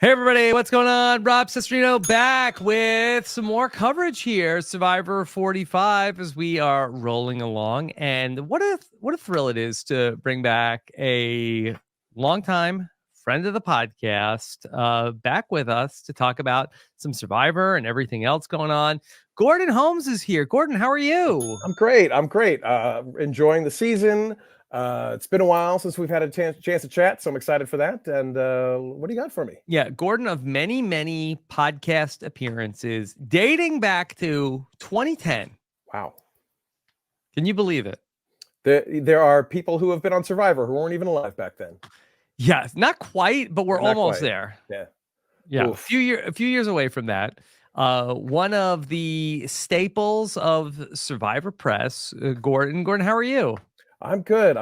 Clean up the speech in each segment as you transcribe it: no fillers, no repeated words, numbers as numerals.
Hey everybody, what's going on? Rob Cesternino back with some more coverage here. Survivor 45 as we are rolling along. And what a thrill it is to bring back a longtime friend of the podcast back with us to talk about some Survivor and everything else going on. Gordon Holmes is here. Gordon, how are you? I'm great. Enjoying the season. It's been a while since we've had a chance to chat, so I'm excited for that. And what do you got for me? Yeah, Gordon of many podcast appearances dating back to 2010. Wow. Can you believe it? There are people who have been on Survivor who weren't even alive back then. Yes, not quite, but we're almost there. Yeah. Oof. A few years away from that. One of the staples of Survivor Press, Gordon. Gordon, how are you? I'm good.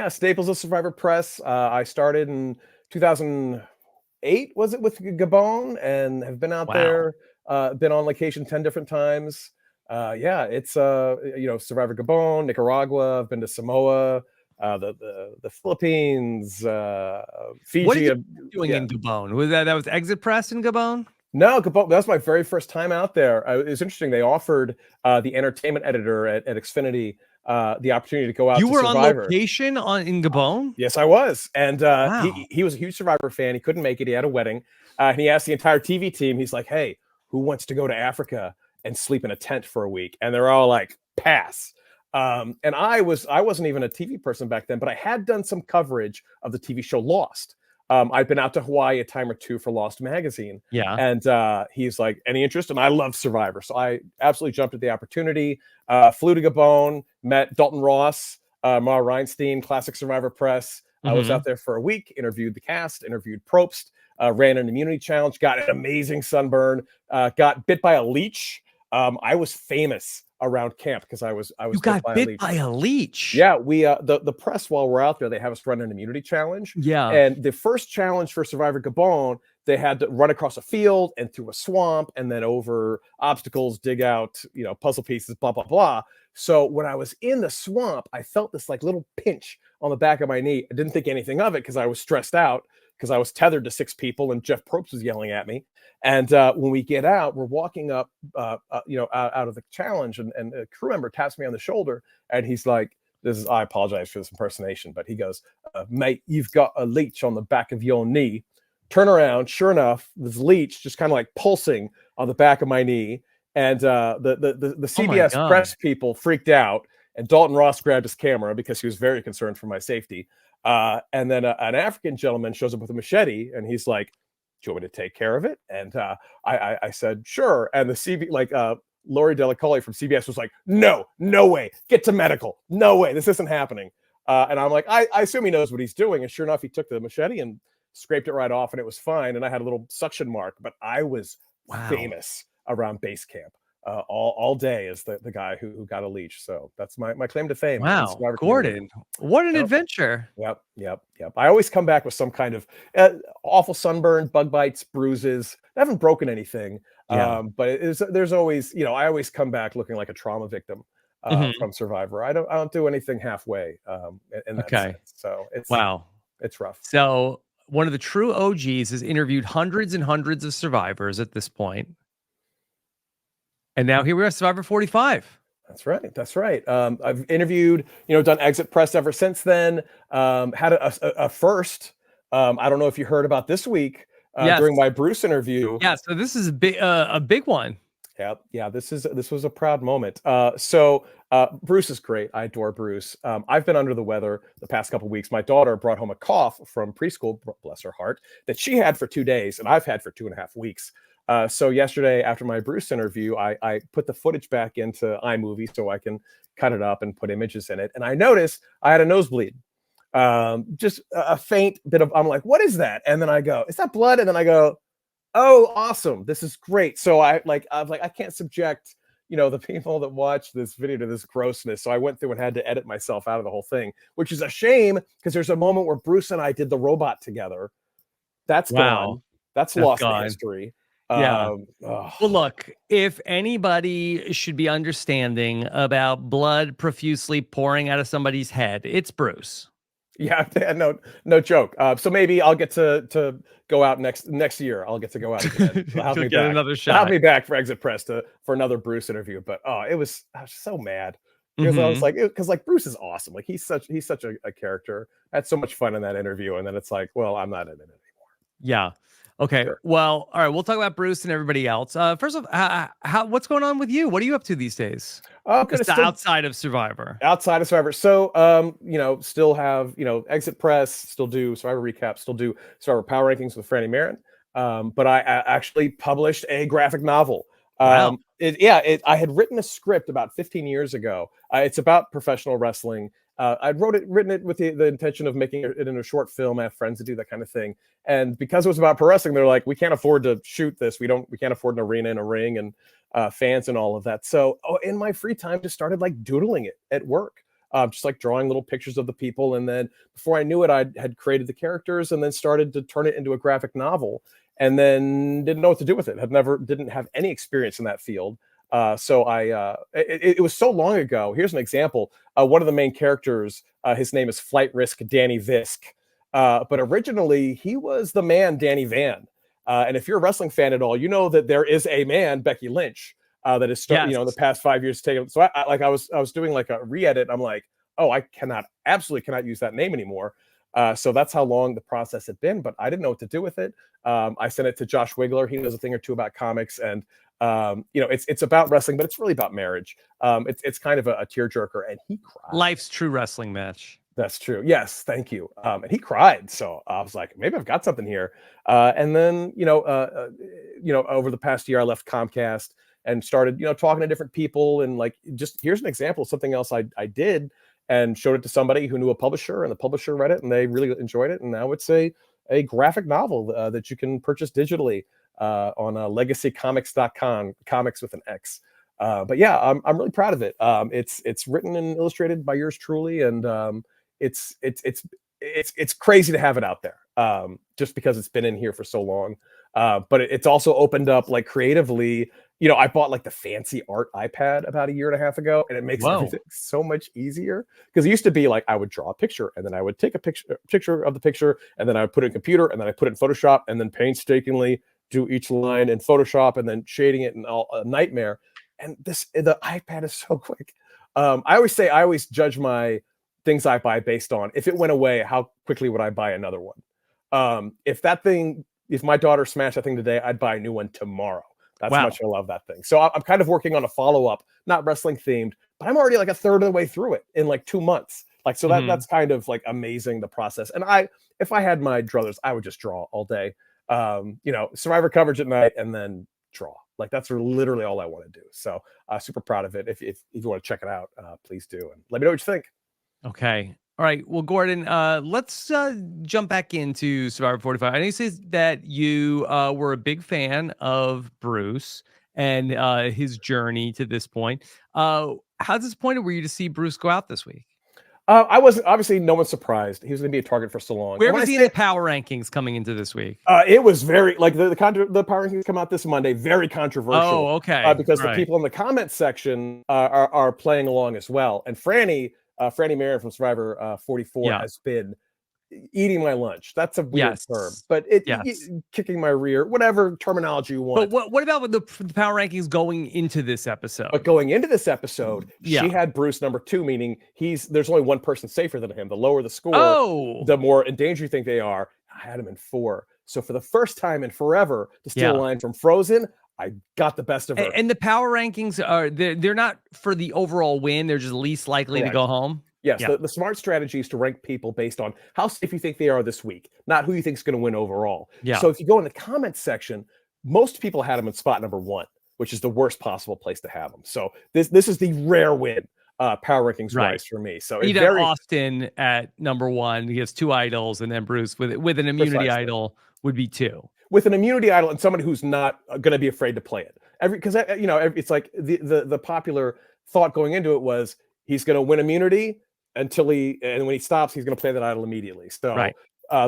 Staples of Survivor Press. I started in 2008, was it, with Gabon, and have been out there, been on location 10 different times. It's Survivor Gabon, Nicaragua. I've been to Samoa, the Philippines, Fiji. What are you doing in Gabon? Was that was Exit Press in Gabon? No, Gabon. That was my very first time out there. It was interesting. They offered the entertainment editor at Xfinity the opportunity to go out. You to were Survivor. On location in Gabon? Yes, I was. And wow. he was a huge Survivor fan. He couldn't make it. He had a wedding. And he asked the entire TV team, he's like, hey, who wants to go to Africa and sleep in a tent for a week? And they're all like, pass. And I wasn't even a TV person back then, but I had done some coverage of the TV show Lost. I'd been out to Hawaii a time or two for Lost magazine. Yeah. And he's like, any interest? And I love Survivor. So I absolutely jumped at the opportunity, flew to Gabon, met Dalton Ross, Mara Reinstein, Classic Survivor Press. I was out there for a week, interviewed the cast, interviewed Probst, ran an immunity challenge, got an amazing sunburn, got bit by a leech. I was famous around camp because I was you got bit by a leech. Yeah, we the press, while we're out there, they have us run an immunity challenge. Yeah. And the first challenge for Survivor Gabon, they had to run across a field and through a swamp and then over obstacles, dig out, puzzle pieces, blah, blah, blah. So when I was in the swamp, I felt this like little pinch on the back of my knee. I didn't think anything of it because I was stressed out because I was tethered to 6 people and Jeff Probst was yelling at me. And when we get out, we're walking up, out of the challenge, and a crew member taps me on the shoulder, and he's like, I apologize for this impersonation, but he goes, mate, you've got a leech on the back of your knee. Turn around. Sure enough, this leech just kind of like pulsing on the back of my knee. And the CBS press people freaked out, and Dalton Ross grabbed his camera because he was very concerned for my safety. And then an African gentleman shows up with a machete, and he's like, do you want me to take care of it? And I said, sure. And the Lori Delacoli from CBS was like, no way. Get to medical. No way. This isn't happening. And I'm like, I assume he knows what he's doing. And sure enough, he took the machete and scraped it right off, and it was fine. And I had a little suction mark, but I was famous around base camp. All day as the guy who got a leech. So that's my claim to fame. Wow, Gordon, what an adventure. Yep. I always come back with some kind of awful sunburn, bug bites, bruises. I haven't broken anything. But there's always, I always come back looking like a trauma victim from Survivor. I don't do anything halfway in that sense. So it's rough. So one of the true OGs has interviewed hundreds and hundreds of survivors at this point. And now here we are, Survivor 45. That's right. I've interviewed, done Exit Press ever since then. Had a first. I don't know if you heard about this week during my Bruce interview. Yeah, so this is a big one. Yeah. This was a proud moment. So Bruce is great. I adore Bruce. I've been under the weather the past couple of weeks. My daughter brought home a cough from preschool, bless her heart, that she had for 2 days, and I've had for 2.5 weeks. So yesterday, after my Bruce interview, I put the footage back into iMovie so I can cut it up and put images in it. And I noticed I had a nosebleed, just a faint bit of, I'm like, what is that? And then I go, is that blood? And then I go, oh, awesome. This is great. So I can't subject, the people that watch this video to this grossness. So I went through and had to edit myself out of the whole thing, which is a shame because there's a moment where Bruce and I did the robot together. That's gone. That's lost in history. Yeah. Well, look, if anybody should be understanding about blood profusely pouring out of somebody's head, it's Bruce. Yeah, no joke. So maybe I'll get to go out next year. I'll get to go out again. They'll have You'll me get back. another They'll have shot. me back for Exit Press for another Bruce interview. But I was so mad because I was Mhm. like, because like Bruce is awesome. Like he's such a character. I had so much fun in that interview, and then it's like, well, I'm not in it anymore. Yeah. Okay. Sure. Well, all right. We'll talk about Bruce and everybody else. First off, what's going on with you? What are you up to these days? Oh, good. Just It's still outside of Survivor. outside of Survivor. So, still have, Exit Press, still do Survivor recap, still do Survivor Power Rankings with Franny Marin. But I actually published a graphic novel. Wow. I had written a script about 15 years ago. It's about professional wrestling. I'd written it with the intention of making it in a short film. I have friends that do that kind of thing. And because it was about pro wrestling, they're like, we can't afford to shoot this. We can't afford an arena and a ring and fans and all of that. So in my free time, just started like doodling it at work, just like drawing little pictures of the people. And then before I knew it, I had created the characters and then started to turn it into a graphic novel. And then didn't know what to do with it. Didn't have any experience in that field. It was so long ago. Here's an example. One of the main characters, his name is Flight Risk Danny Visk. But originally he was the man, Danny Van. And if you're a wrestling fan at all, you know that there is a man, Becky Lynch, that has Yes. in the past 5 years taken. So I was doing like a re-edit. I'm like, oh, I absolutely cannot use that name anymore. So that's how long the process had been, but I didn't know what to do with it. I sent it to Josh Wigler. He knows a thing or two about comics, and it's about wrestling, but it's really about marriage. It's kind of a tearjerker, and he cried. Life's true wrestling match. That's true. Yes, thank you. And he cried, so I was like, maybe I've got something here. And then over the past year, I left Comcast and started talking to different people, and like just here's an example of something else I did and showed it to somebody who knew a publisher, and the publisher read it and they really enjoyed it, and now it's a graphic novel that you can purchase digitally on legacycomics.com, comics with an X. But yeah, I'm really proud of it. It's written and illustrated by yours truly, and it's crazy to have it out there, just because it's been in here for so long. But it's also opened up like creatively. I bought like the fancy art iPad about a year and a half ago, and it makes everything so much easier. Because it used to be like I would draw a picture, and then I would take a picture of the picture, and then I would put it in computer, and then I put it in Photoshop, and then painstakingly do each line in Photoshop, and then shading it, and all a nightmare. And the iPad is so quick. I always judge my things I buy based on if it went away, how quickly would I buy another one? If my daughter smashed that thing today, I'd buy a new one tomorrow. That's how much I love that thing. So I'm kind of working on a follow-up, not wrestling themed, but I'm already like a third of the way through it in like 2 months. Like, so that's kind of like amazing, the process. And if I had my druthers, I would just draw all day. Survivor coverage at night and then draw. Like that's literally all I want to do. So super proud of it. If you want to check it out, please do. And let me know what you think. Okay. All right. Well, Gordon, let's jump back into Survivor 45. I know you said that you were a big fan of Bruce and his journey to this point. How disappointed were you to see Bruce go out this week? I wasn't, obviously no one's surprised. He was going to be a target for so long. Where was he in the power rankings coming into this week? It was very like the power rankings come out this Monday. Very controversial. Oh, okay. Because the people in the comment section are playing along as well. And Franny Marin from Survivor 44 has been eating my lunch. That's a weird term, but kicking my rear, whatever terminology you want. But what about with the power rankings going into this episode? But going into this episode, she had Bruce number 2, meaning there's only one person safer than him. The lower the score, the more in danger you think they are. I had him in 4. So for the first time in forever, to steal a line from Frozen, I got the best of her. And the power rankings they're not for the overall win. They're just least likely to go home. Yes, the smart strategy is to rank people based on how safe you think they are this week, not who you think is going to win overall. So if you go in the comments section, most people had them in spot number 1, which is the worst possible place to have them. So this is the rare win, power rankings wise for me. So Austin at number 1. He has 2 idols, and then Bruce with an immunity idol would be 2. With an immunity idol and somebody who's not going to be afraid to play it. Because it's like the popular thought going into it was he's going to win immunity and when he stops, he's going to play that idol immediately. So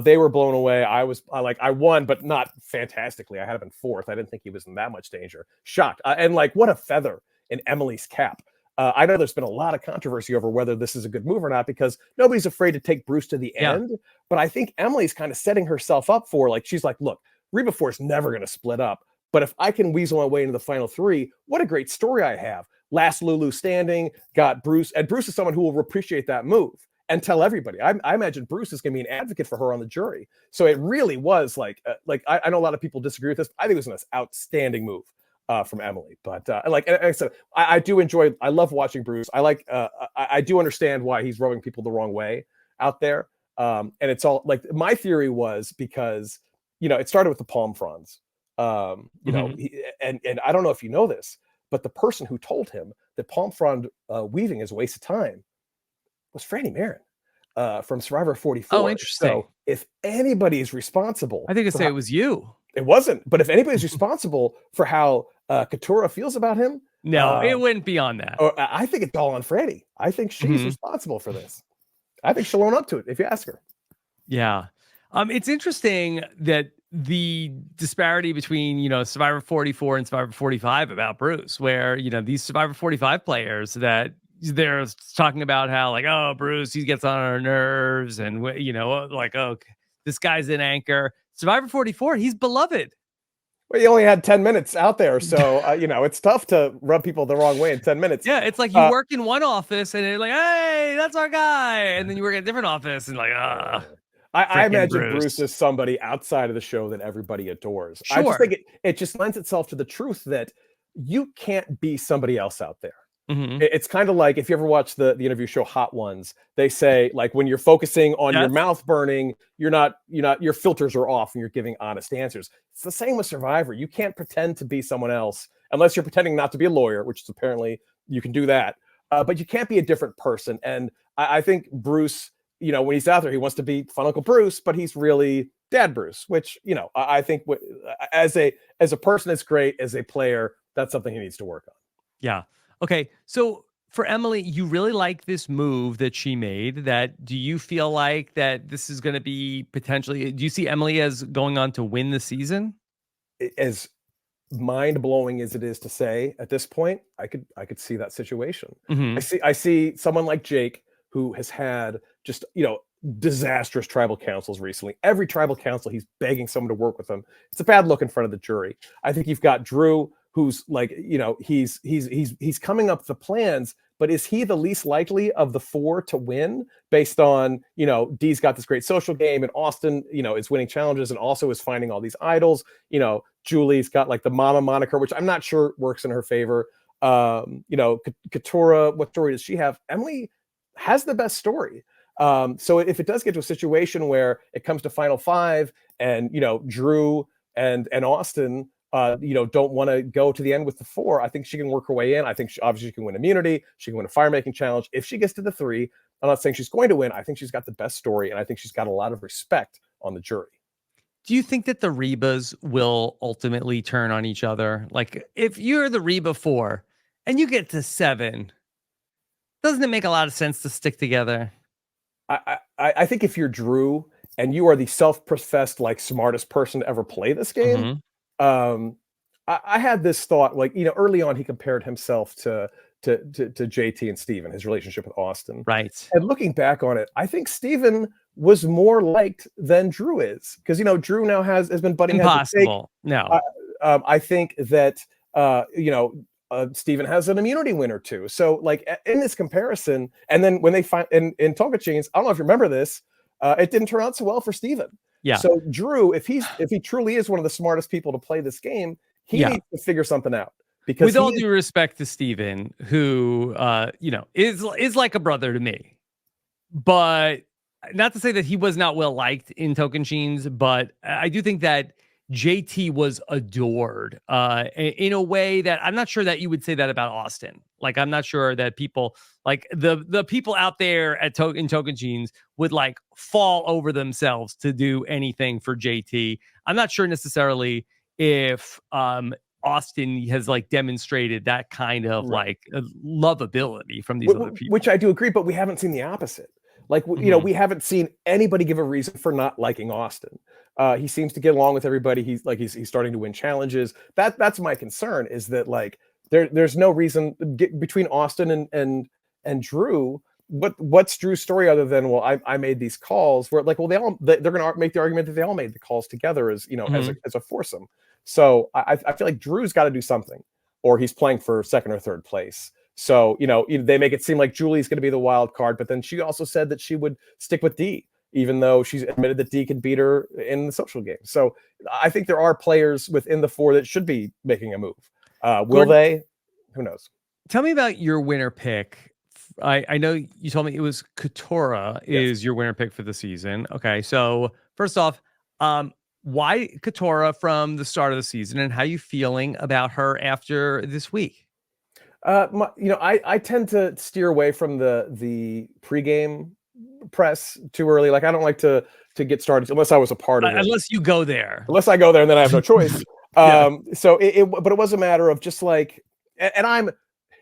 they were blown away. I won, but not fantastically. I had him in 4th. I didn't think he was in that much danger. Shocked. And like, what a feather in Emily's cap. I know there's been a lot of controversy over whether this is a good move or not, because nobody's afraid to take Bruce to the Yeah. end. But I think Emily's kind of setting herself up for, like, she's like, look, Reba Force never going to split up. But if I can weasel my way into the final three, what a great story I have. Last Lulu standing, got Bruce. And Bruce is someone who will appreciate that move and tell everybody. I imagine Bruce is going to be an advocate for her on the jury. So it really was like I know a lot of people disagree with this. I think it was an outstanding move from Emily. But like I said, I do enjoy. I love watching Bruce. I do understand why he's rubbing people the wrong way out there. And it's all like, my theory was because, it started with the palm fronds. And I don't know if you know this, but the person who told him that palm frond weaving is a waste of time was Franny Marin from Survivor 44. Oh, interesting. So if anybody is responsible, I think I'd say it was you. It wasn't, but if anybody's responsible for how Katurah feels about him, no, it went beyond that. I think it's all on Franny. I think she's responsible for this. I think she'll own up to it if you ask her. Yeah. It's interesting that the disparity between, Survivor 44 and Survivor 45 about Bruce, where, these Survivor 45 players that they're talking about how, like, oh, Bruce, he gets on our nerves, and, like, oh, this guy's an anchor. Survivor 44, he's beloved. Well, you only had 10 minutes out there, so, it's tough to rub people the wrong way in 10 minutes. Yeah, it's like you work in one office, and they're like, hey, that's our guy. And then you work at a different office, and like, I imagine Bruce is somebody outside of the show that everybody adores. Sure. I just think it just lends itself to the truth that you can't be somebody else out there. It's kind of like if you ever watch the interview show Hot Ones, they say, like, when you're focusing on your mouth burning, your filters are off and you're giving honest answers. It's the same with Survivor. You can't pretend to be someone else unless you're pretending not to be a lawyer, which is apparently you can do that. But you can't be a different person. And I think Bruce, when he's out there, he wants to be Fun Uncle Bruce, but he's really Dad Bruce, which, I think as a person, it's great. As a player, that's something he needs to work on. Yeah. Okay. So for Emily, you really like this move that she made. Do you feel like that this is going to be potentially, do you see Emily as going on to win the season? As mind-blowing as it is to say at this point, I could see that situation. I see someone like Jake, who has had just, disastrous tribal councils recently. Every tribal council, he's begging someone to work with him. It's a bad look in front of the jury. I think you've got Drew, who's like, he's coming up with the plans, but is he the least likely of the four to win based on, Dee's got this great social game, and Austin, is winning challenges and also is finding all these idols. Julie's got like the mama moniker, which I'm not sure works in her favor. Katurah, what story does she have? Emily has the best story. So if it does get to a situation where it comes to final five and, Drew and Austin, don't want to go to the end with the four, I think she can work her way in. I think obviously she can win immunity. She can win a fire making challenge. If she gets to the three, I'm not saying she's going to win. I think she's got the best story, and I think she's got a lot of respect on the jury. Do you think that the Rebas will ultimately turn on each other? Like, if you're the Reba 4 and you get to 7, doesn't it make a lot of sense to stick together? I think if you're Drew and you are the self-professed, like, smartest person to ever play this game, I had this thought, like, early on he compared himself to JT and Steven, his relationship with Austin. Right. And looking back on it, I think Steven was more liked than Drew is, because Drew now has been butting heads with Jake. Impossible. No. I think that Steven has an immunity win or two. So, like, in this comparison, and then when they find in Tocantins, I don't know if you remember this, it didn't turn out so well for Steven. Yeah. So Drew, if he truly is one of the smartest people to play this game, he needs to figure something out. Because with all due respect to Steven, who is like a brother to me, but not to say that he was not well liked in Tocantins, but I do think that JT was adored in a way that I'm not sure that you would say that about Austin. Like, I'm not sure that people, like, the people out there in Tocantins would, like, fall over themselves to do anything for JT. I'm not sure necessarily if Austin has, like, demonstrated that kind of like lovability from these other people. Which I do agree, but we haven't seen the opposite. Like, we haven't seen anybody give a reason for not liking Austin. He seems to get along with everybody. He's starting to win challenges. That's my concern, is that, like, there's no reason between Austin and Drew. What's Drew's story other than, well, I made these calls, where like, well, they're going to make the argument that they all made the calls together as, you know, as a foursome. So I feel like Drew's got to do something, or he's playing for second or third place. So, you know, they make it seem like Julie's going to be the wild card, but then she also said that she would stick with D, even though she's admitted that D can beat her in the social game. So I think there are players within the four that should be making a move. Will Gordon, they? Who knows? Tell me about your winner pick. I know you told me it was Katora is your winner pick for the season. Okay, so first off, why Katora from the start of the season, and how you feeling about her after this week? I tend to steer away from the pregame press too early. Like, I don't like to get started unless I was a part of it. Unless you go there. Unless I go there, and then I have no choice. Yeah. So but it was a matter of just like, and I'm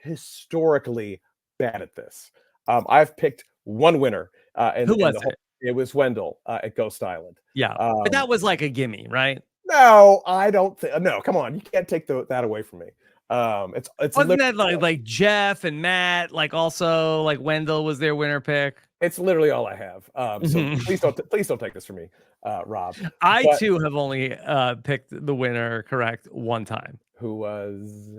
historically bad at this. I've picked one winner. Who was it? It was Wendell at Ghost Island. Yeah, but that was like a gimme, right? No, I don't think. No, come on, you can't take that away from me. It's wasn't that like Jeff and Matt, like also like Wendell was their winner pick? It's literally all I have. So please don't take this from me, Rob. I too have only picked the winner correct one time. Who was?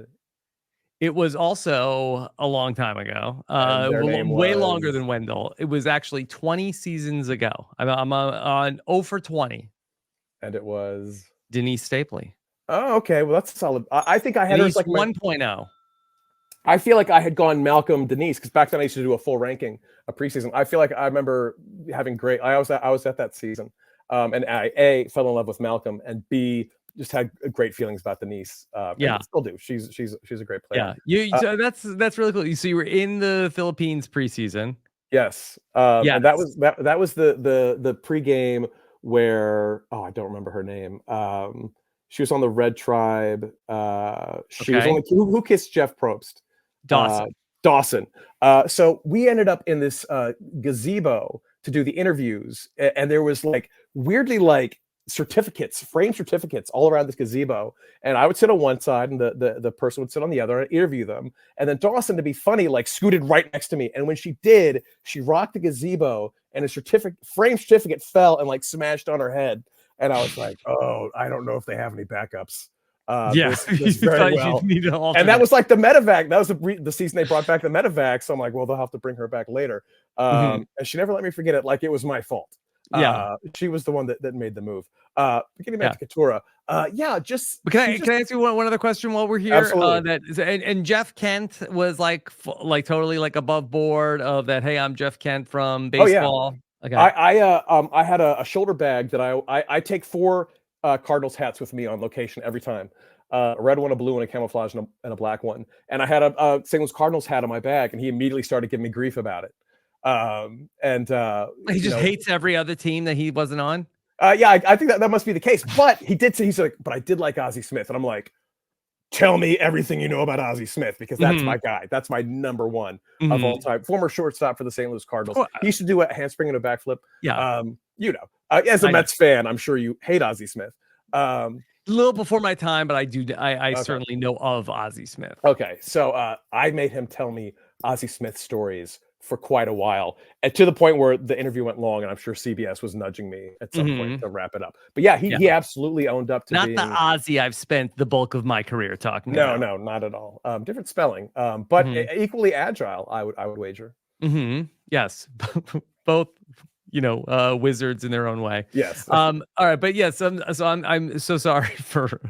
It was also a long time ago. Way longer than Wendell. It was actually 20 seasons ago. I'm on 0 for 20. And it was Denise Stapley. Oh, okay. Well, that's solid. I think I had Denise her as like 1.0. I feel like I had gone Malcolm Denise, because back then I used to do a full ranking of preseason. I feel like I remember having great. I was at that season, and I fell in love with Malcolm, and B, just had great feelings about Denise. Yeah, still do. She's a great player. Yeah, so that's really cool. So you were in the Philippines preseason. Yes. And that was the pregame where I don't remember her name. She was on the Red Tribe. She was on the who kissed Jeff Probst? Dawson. So we ended up in this gazebo to do the interviews, and there was like weirdly like framed certificates all around this gazebo, and I would sit on one side and the person would sit on the other and I'd interview them, and then Dawson, to be funny, like scooted right next to me, and when she did, she rocked the gazebo and a framed certificate fell and like smashed on her head, and I was like, oh, I don't know if they have any backups. This very well. And that was like the medevac. That was the season they brought back the medevac, so I'm like, well, they'll have to bring her back later. And she never let me forget it, like it was my fault. She was the one that made the move. Getting back to Katura, just can I ask you one other question while we're here? Absolutely. And Jeff Kent was like totally like above board of that. Hey, I'm Jeff Kent from baseball. Okay. I had a shoulder bag that I take 4 Cardinals hats with me on location every time. A red one, a blue one, a camouflage, and a black one. And I had a St. Louis Cardinals hat on my bag, and he immediately started giving me grief about it. He just hates every other team that he wasn't on. I think that must be the case. But he did say, he's like, but I did like Ozzie Smith, and I'm like, tell me everything you know about Ozzie Smith, because that's my guy. That's my number one of all time. Former shortstop for the St. Louis Cardinals. He used to do a handspring and a backflip. Yeah. As a Mets fan, I'm sure you hate Ozzie Smith. A little before my time, but I certainly know of Ozzie Smith. Okay, so I made him tell me Ozzie Smith stories for quite a while, and to the point where the interview went long, and I'm sure CBS was nudging me at some point to wrap it up. But he absolutely owned up to not the Ozzie I've spent the bulk of my career talking about. No, not at all. Different spelling, but equally agile. I would wager. Yes, both. Wizards in their own way. Yes. All right, but yes. So I'm so sorry for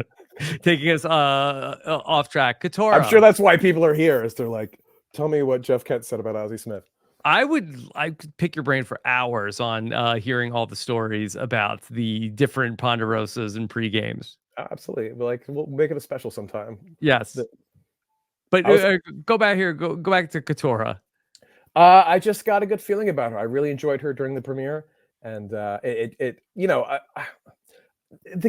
taking us off track. Katora. I'm sure that's why people are here. Is they're like, tell me what Jeff Kent said about Ozzie Smith. I could pick your brain for hours on hearing all the stories about the different Ponderosas and pre-games. Absolutely. We'll make it a special sometime. Yes. But go back here. Go back to Katora. I just got a good feeling about her. I really enjoyed her during the premiere, and the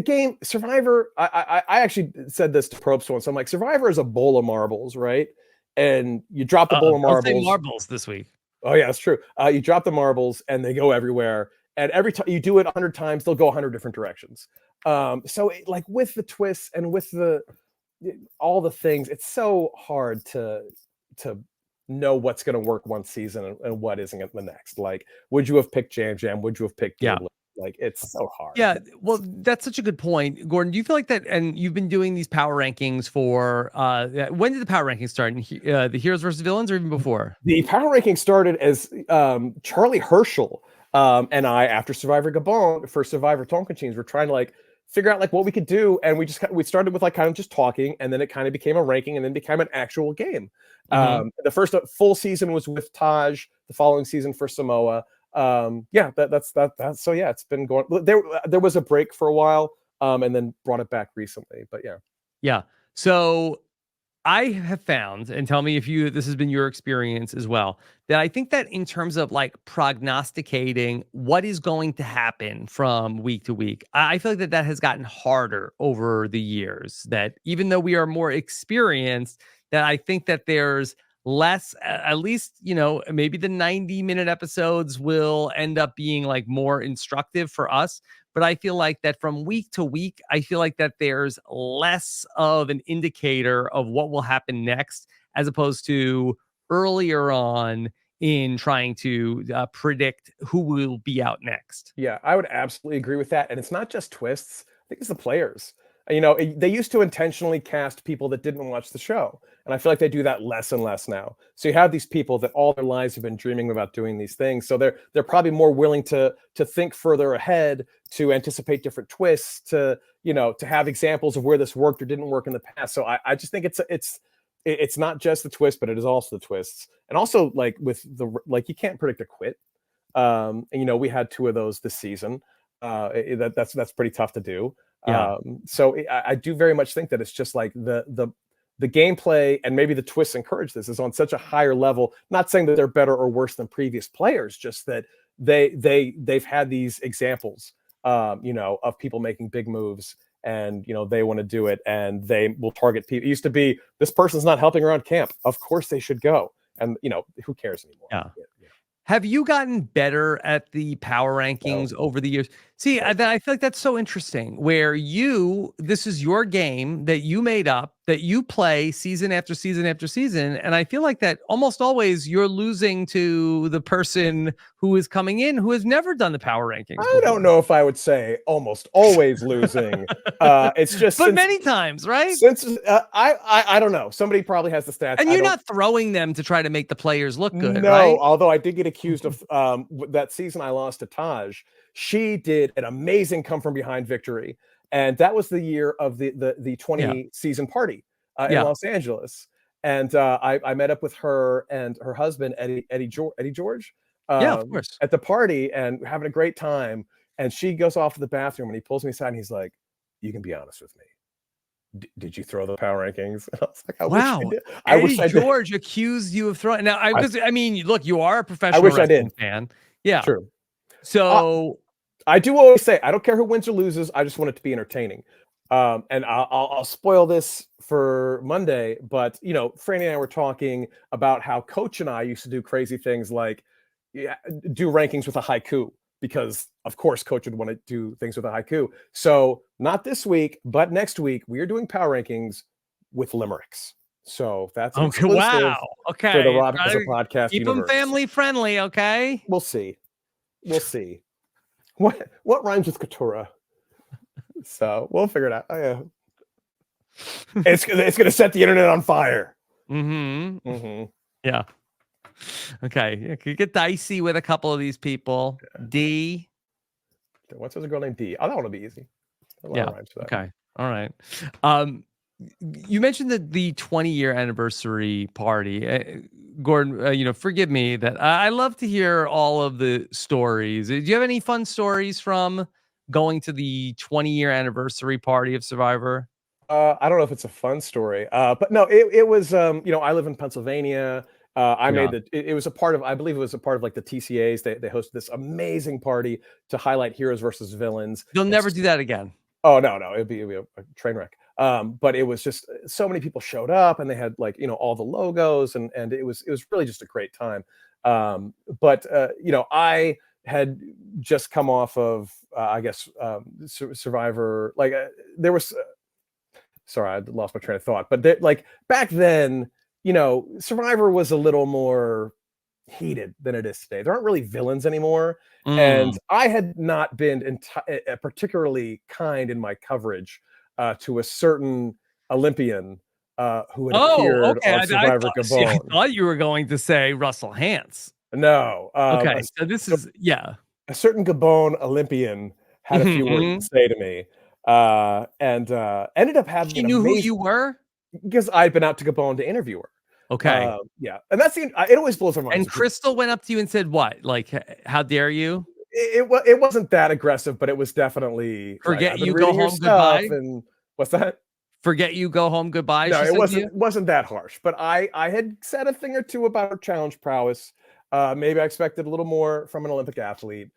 game Survivor. I actually said this to Probst once. I'm like, Survivor is a bowl of marbles, right? And you drop the bowl of marbles. I'll say marbles this week. Oh yeah, that's true. You drop the marbles, and they go everywhere. And every time you do it 100 times, they'll go 100 different directions. So with the twists and with the all the things. It's so hard to know what's going to work one season and what isn't the next. Like, would you have picked Jam Jam? Would you have picked Yeah. Giblet? Like, it's so hard. Yeah, well, that's such a good point, Gordon. Do you feel like that? And you've been doing these power rankings for when did the power rankings start? The heroes versus villains, or even before? The power ranking started as Charlie Herschel and I, after Survivor Gabon for Survivor Tonkin, were trying to like figure out like what we could do, and we started with like kind of just talking, and then it kind of became a ranking, and then became an actual game. The first full season was with Taj. The following season for Samoa. That's so yeah, it's been going. There was a break for a while, and then brought it back recently. But yeah. So I have found, and tell me if this has been your experience as well, that I think that in terms of like prognosticating what is going to happen from week to week, I feel like that has gotten harder over the years. That even though we are more experienced, that I think that there's less, at least, maybe the 90-minute episodes will end up being like more instructive for us. But I feel like that from week to week, I feel like that there's less of an indicator of what will happen next, as opposed to earlier on in trying to predict who will be out next. yeah, I would absolutely agree with that. And it's not just twists. I think it's the players. They used to intentionally cast people that didn't watch the show, and I feel like they do that less and less now. So you have these people that all their lives have been dreaming about doing these things, so they're probably more willing to think further ahead, to anticipate different twists, to have examples of where this worked or didn't work in the past. So I just think it's not just the twist, but it is also the twists, and also like with you can't predict a quit. And we had 2 of those this season. That's pretty tough to do. Yeah. So I do very much think that it's just like the gameplay, and maybe the twists encourage this, is on such a higher level. Not saying that they're better or worse than previous players, just that they've had these examples, of people making big moves, and they want to do it, and they will target people. It used to be, this person's not helping around camp, of course they should go, and who cares anymore? Yeah. Have you gotten better at the power rankings over the years? See, I feel like that's so interesting, where this is your game that you made up, that you play season after season after season. And I feel like that almost always you're losing to the person who is coming in, who has never done the power rankings before. I don't know if I would say almost always losing. It's just, but many times, right? Since I don't know. Somebody probably has the stats. And you're not throwing them to try to make the players look good, no, right? although I did get accused of that season I lost to Taj. She did an amazing come from behind victory, and that was the year of the 20 season party in Los Angeles. And I met up with her and her husband Eddie George. Of course, at the party, and having a great time. And she goes off to the bathroom, and he pulls me aside, and he's like, "You can be honest with me. Did you throw the power rankings?" And I was like, "Wow." I wish I did. George accused you of throwing. Now, I mean, look, you are a professional wrestling fan. Yeah, true. So I do always say, I don't care who wins or loses. I just want it to be entertaining. And I'll spoil this for Monday, but Franny and I were talking about how Coach and I used to do crazy things like do rankings with a haiku, because of course Coach would want to do things with a haiku. So not this week, but next week we are doing power rankings with limericks. So that's exclusive. Wow. Okay. For the Rob as a podcast Keep universe. them family friendly. Okay. We'll see. What rhymes with Katura? So we'll figure it out. Oh, yeah. It's gonna set the internet on fire. Yeah. Okay. You could get dicey with a couple of these people. Yeah. D. What's a girl named D? Oh, that one will be easy. Yeah. Okay. All right. You mentioned the 20-year anniversary party. Gordon, forgive me that I love to hear all of the stories. Do you have any fun stories from going to the 20-year anniversary party of Survivor? I don't know if it's a fun story, but no, it was, I live in Pennsylvania. It was a part of, I believe it was a part of like the TCAs. They hosted this amazing party to highlight heroes versus villains. They'll never do that again. Oh, no, it'd be a train wreck. But it was just so many people showed up, and they had like, all the logos, and it was really just a great time. But I had just come off of, Survivor. Like there was sorry, I lost my train of thought. But like back then, Survivor was a little more heated than it is today. There aren't really villains anymore. And Mm. I had not been particularly kind in my coverage to a certain Olympian who had Oh, appeared okay. on I Survivor thought, see, I Gabon. thought you were going to say Russell Hantz. No, Okay, so this so is yeah. a certain Gabon Olympian had a few words to Mhm. say to me, and ended up having She an knew who amazing you were? because I'd been out to Gabon to interview her. Okay. Yeah, and that's it always blows my mind. And Crystal went up to you and said what? Like, "How dare you? It wasn't that aggressive, but it was definitely like, Forget "I've been you, go reading your home, stuff," goodbye? and what's that? Forget you, go home, goodbye," No, she it said to you? wasn't that harsh, but I had said a thing or two about her challenge prowess. Maybe I expected a little more from an Olympic athlete,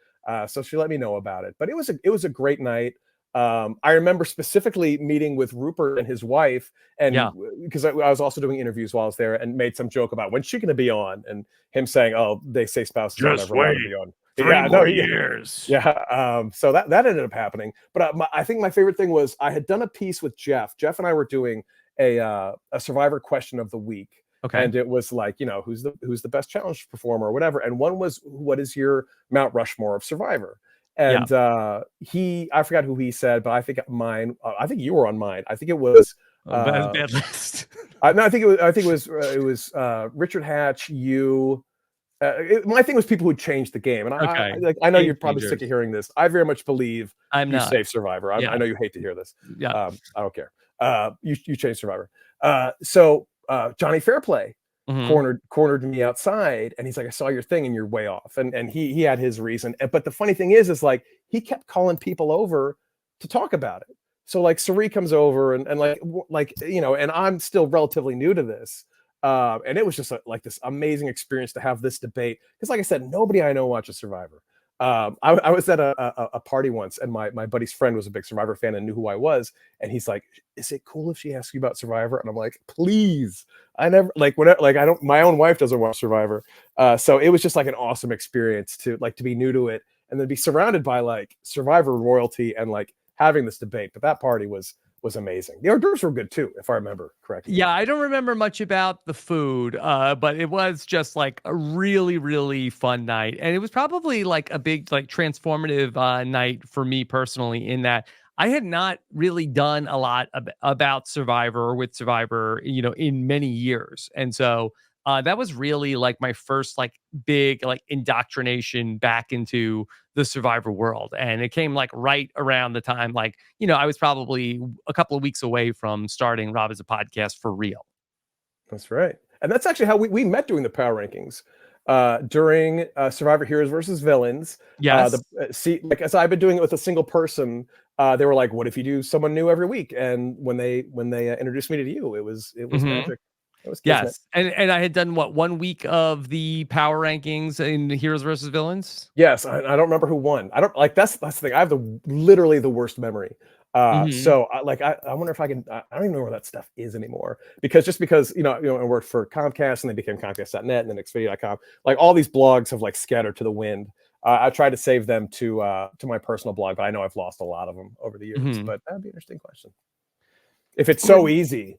so she let me know about it. But it was a great night. I remember specifically meeting with Rupert and his wife, and Yeah. because I was also doing interviews while I was there, and made some joke about when's she going to be on, and him saying, "Oh, they say spouses aren't Just ever allowed to wait. be on." 3 Yeah, no, more yeah, years. yeah. So that ended up happening. But I think my favorite thing was I had done a piece with Jeff. Jeff and I were doing a Survivor question of the week, Okay. and it was like, who's the best challenge performer or whatever. And one was, what is your Mount Rushmore of Survivor? Yeah. And I forgot who he said, but I think mine. I think you were on mine. I think it was. Oh, bad list. No, I think it was Richard Hatch. You. My thing was people who changed the game, and Okay. I know Game you're probably sick changers. of hearing this. I very much believe I'm you not. saved Survivor. I Yeah. know you hate to hear this. Yeah. I don't care. You changed Survivor. So Johnny Fairplay Mhm. cornered me outside, and he's like, "I saw your thing, and you're way off." And he had his reason. But the funny thing is like he kept calling people over to talk about it. So like Sari comes over, and and I'm still relatively new to this. And it was just like this amazing experience to have this debate because, like I said, nobody I know watches Survivor. I was at a party once, and my buddy's friend was a big Survivor fan and knew who I was, and he's like, "Is it cool if she asks you about Survivor?" And I'm like, "Please." I never like whenever like I don't. My own wife doesn't watch Survivor, so it was just like an awesome experience to be new to it and then be surrounded by like Survivor royalty and like having this debate. But that party was amazing. The hors d'oeuvres were good too, if I remember correctly. Yeah, I don't remember much about the food, but it was just like a really, really fun night. And it was probably like a big, like transformative night for me personally, in that I had not really done a lot about Survivor or with Survivor, in many years. And so that was really like my first like big like indoctrination back into the Survivor world. And it came like right around the time, like, I was probably a couple of weeks away from starting Rob as a podcast for real. That's right. And that's actually how we met doing the power rankings during Survivor Heroes versus Villains. Yes. The see, like as I've been doing it with a single person, they were like, "What if you do someone new every week?" And when they introduced me to you, it was Hmm. magic. It was kismet. Yes. And I had done what, 1 week of the power rankings in Heroes versus Villains. Yes, I don't remember who won. I don't like that's the thing. I have literally the worst memory. Hmm. So I wonder if I can. I don't even know where that stuff is anymore because I worked for Comcast and they became Comcast.net and then Xfinity.com. Like all these blogs have like scattered to the wind. I tried to save them to my personal blog, but I know I've lost a lot of them over the years. Hmm. But that'd be an interesting question. If it's so Gordon, easy,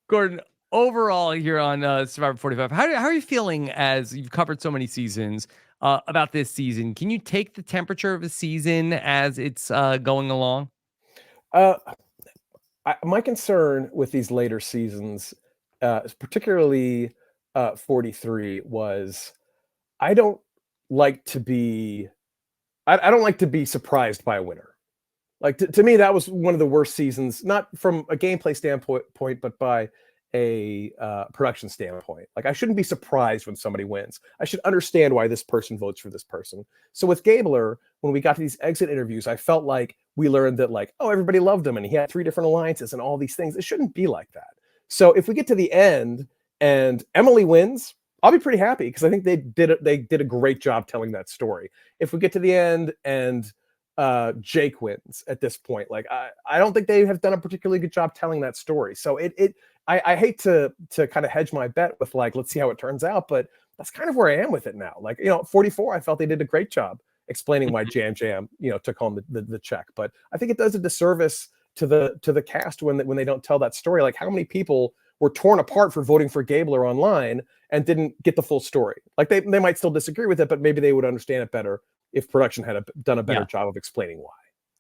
Gordon, overall here on Survivor 45, how are you feeling as you've covered so many seasons about this season? Can you take the temperature of the season as it's going along? uh, my concern with these later seasons, particularly 43, was I don't like to be I don't like to be surprised by a winner. Like to me, that was one of the worst seasons, not from a gameplay standpoint, but by a production standpoint. Like I shouldn't be surprised when somebody wins. I should understand why this person votes for this person. So with Gabler, when we got to these exit interviews, I felt like we learned that like, oh, everybody loved him and he had 3 different alliances and all these things. It shouldn't be like that. So if we get to the end and Emily wins, I'll be pretty happy because I think they did a great job telling that story. If we get to the end and Jake wins at this point, like I don't think they have done a particularly good job telling that story. So I hate to kind of hedge my bet with like, let's see how it turns out, but that's kind of where I am with it now. Like, 44, I felt they did a great job explaining why Jam Jam, took home the check. But I think it does a disservice to the cast when they don't tell that story. Like, how many people were torn apart for voting for Gabler online and didn't get the full story? Like, they might still disagree with it, but maybe they would understand it better if production had done a better job of explaining why.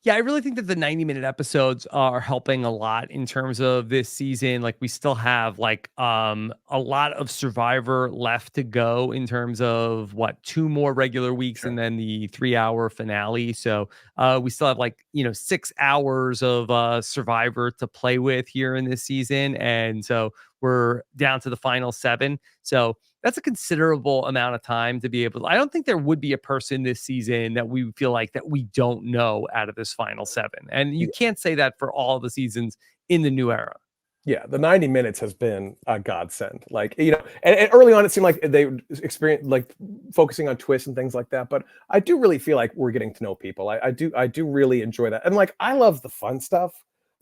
Yeah, I really think that the 90-minute episodes are helping a lot in terms of this season. Like, we still have like a lot of Survivor left to go in terms of what, 2 more regular weeks and then the 3-hour finale. So we still have like, 6 hours of Survivor to play with here in this season. And so we're down to the final 7. So that's a considerable amount of time to be able to. I don't think there would be a person this season that we feel like that we don't know out of this final 7. And you can't say that for all the seasons in the new era. Yeah, the 90 minutes has been a godsend. Like, and early on it seemed like they experienced like focusing on twists and things like that. But I do really feel like we're getting to know people. I do really enjoy that. And like, I love the fun stuff.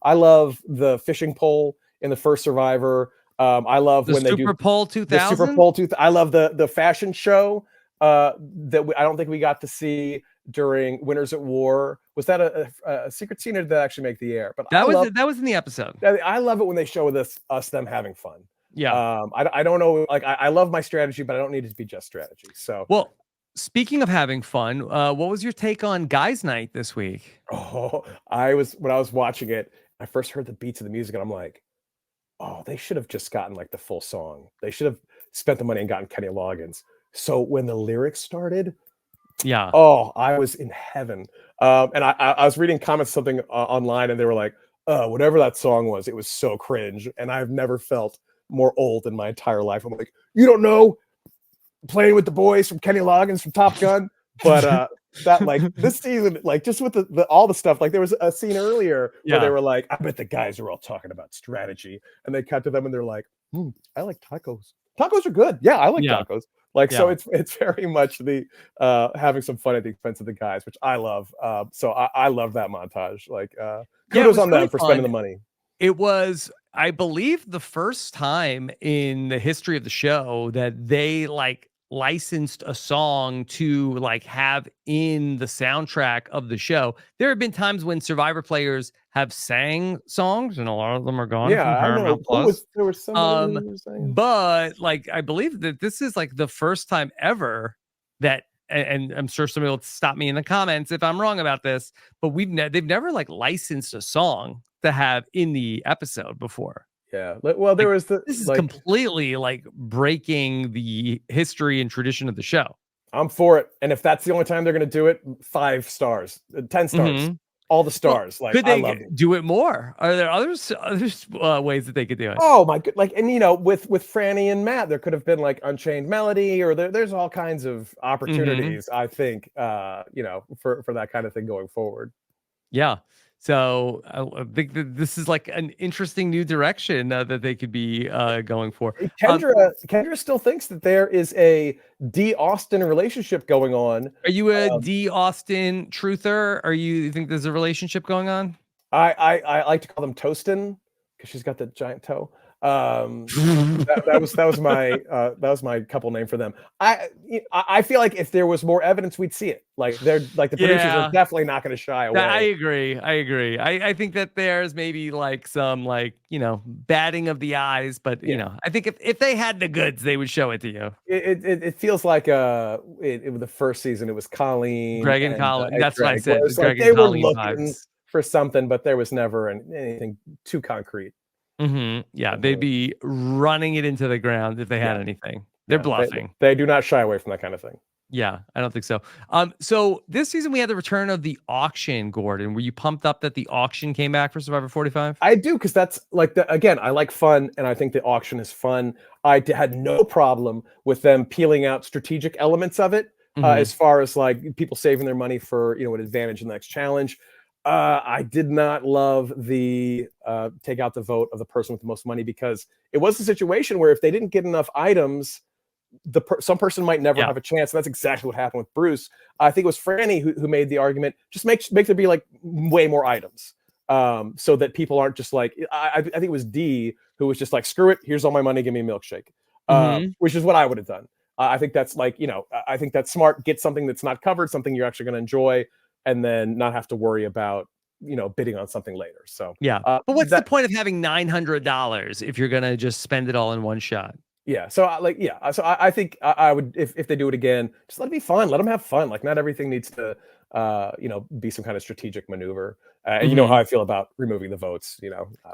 I love the fishing pole in the first Survivor. I love when they do Super Bowl 2000. The Super Bowl 2000. I love the fashion show that I don't think we got to see during Winners at War. Was that a secret scene, or did that actually make the air? But that was in the episode. I love it when they show them having fun. Yeah. I don't know. Like, I love my strategy, but I don't need it to be just strategy. So, well, speaking of having fun, what was your take on Guys Night this week? Oh, when I was watching it, I first heard the beats of the music, and I'm like, oh, they should have just gotten like the full song. They should have spent the money and gotten Kenny Loggins. So when the lyrics started, I was in heaven. And I was reading comments something online, and they were like, whatever that song was, it was so cringe. And I've never felt more old in my entire life. I'm like, you don't know Playing with the Boys from Kenny Loggins from Top Gun? But that, like, this season, like, just with all the stuff, like, there was a scene earlier where they were like, I bet the guys are all talking about strategy, and they cut to them and they're like, I like tacos. Tacos are good. Yeah, I like tacos. Like, so it's very much the having some fun at the expense of the guys, which I love. So I love that montage. Like, kudos on them for spending the money. It was, I believe, the first time in the history of the show that they like licensed a song to like have in the soundtrack of the show. There have been times when Survivor players have sang songs, and a lot of them are gone. Yeah, I know. There was some, but like, I believe that this is like the first time ever that, and I'm sure somebody will stop me in the comments if I'm wrong about this, but they've never like licensed a song to have in the episode before. Yeah. Well, there was this is completely like breaking the history and tradition of the show. I'm for it. And if that's the only time they're going to do it, 5 stars, 10 stars, all the stars. Well, like, could they do it more? Are there other ways that they could do it? Oh my god! Like, and with Franny and Matt, there could have been like Unchained Melody, or there's all kinds of opportunities. I think, for that kind of thing going forward. Yeah. So I think that this is like an interesting new direction that they could be going for. Kendra still thinks that there is a D. Austin relationship going on. Are you a D. Austin truther? You think there's a relationship going on? I like to call them Toastin, because she's got the giant toe. That was my couple name for them. I feel like if there was more evidence, we'd see it. Like, they're like, the producers are definitely not going to shy away. I agree. I think that there's maybe like some like, batting of the eyes, but I think if they had the goods, they would show it to you. It feels like the first season it was Colleen, Greg and Colleen. That's what I said. Like they were looking for something, but there was never anything too concrete. Yeah, they'd be running it into the ground if they had anything. They're bluffing. They do not shy away from that kind of thing. Yeah, I don't think so. So this season we had the return of the auction, Gordon. Were you pumped up that the auction came back for Survivor 45? I do, because that's like, again, I like fun, and I think the auction is fun. I had no problem with them peeling out strategic elements of it, as far as like people saving their money for an advantage in the next challenge. I did not love the take out the vote of the person with the most money, because it was a situation where if they didn't get enough items, some person might never have a chance. And that's exactly what happened with Bruce. I think it was Franny who made the argument, just make there be like way more items, so that people aren't just like, I think it was D who was just like, screw it, here's all my money, give me a milkshake, which is what I would have done. I think that's like, I think that's smart. Get something that's not covered, something you're actually going to enjoy, and then not have to worry about bidding on something later. So yeah. But what's the point of having $900 if you're gonna just spend it all in one shot? Yeah. So I think I would, if they do it again, just let it be fun. Let them have fun. Like, not everything needs to, be some kind of strategic maneuver. And you know how I feel about removing the votes.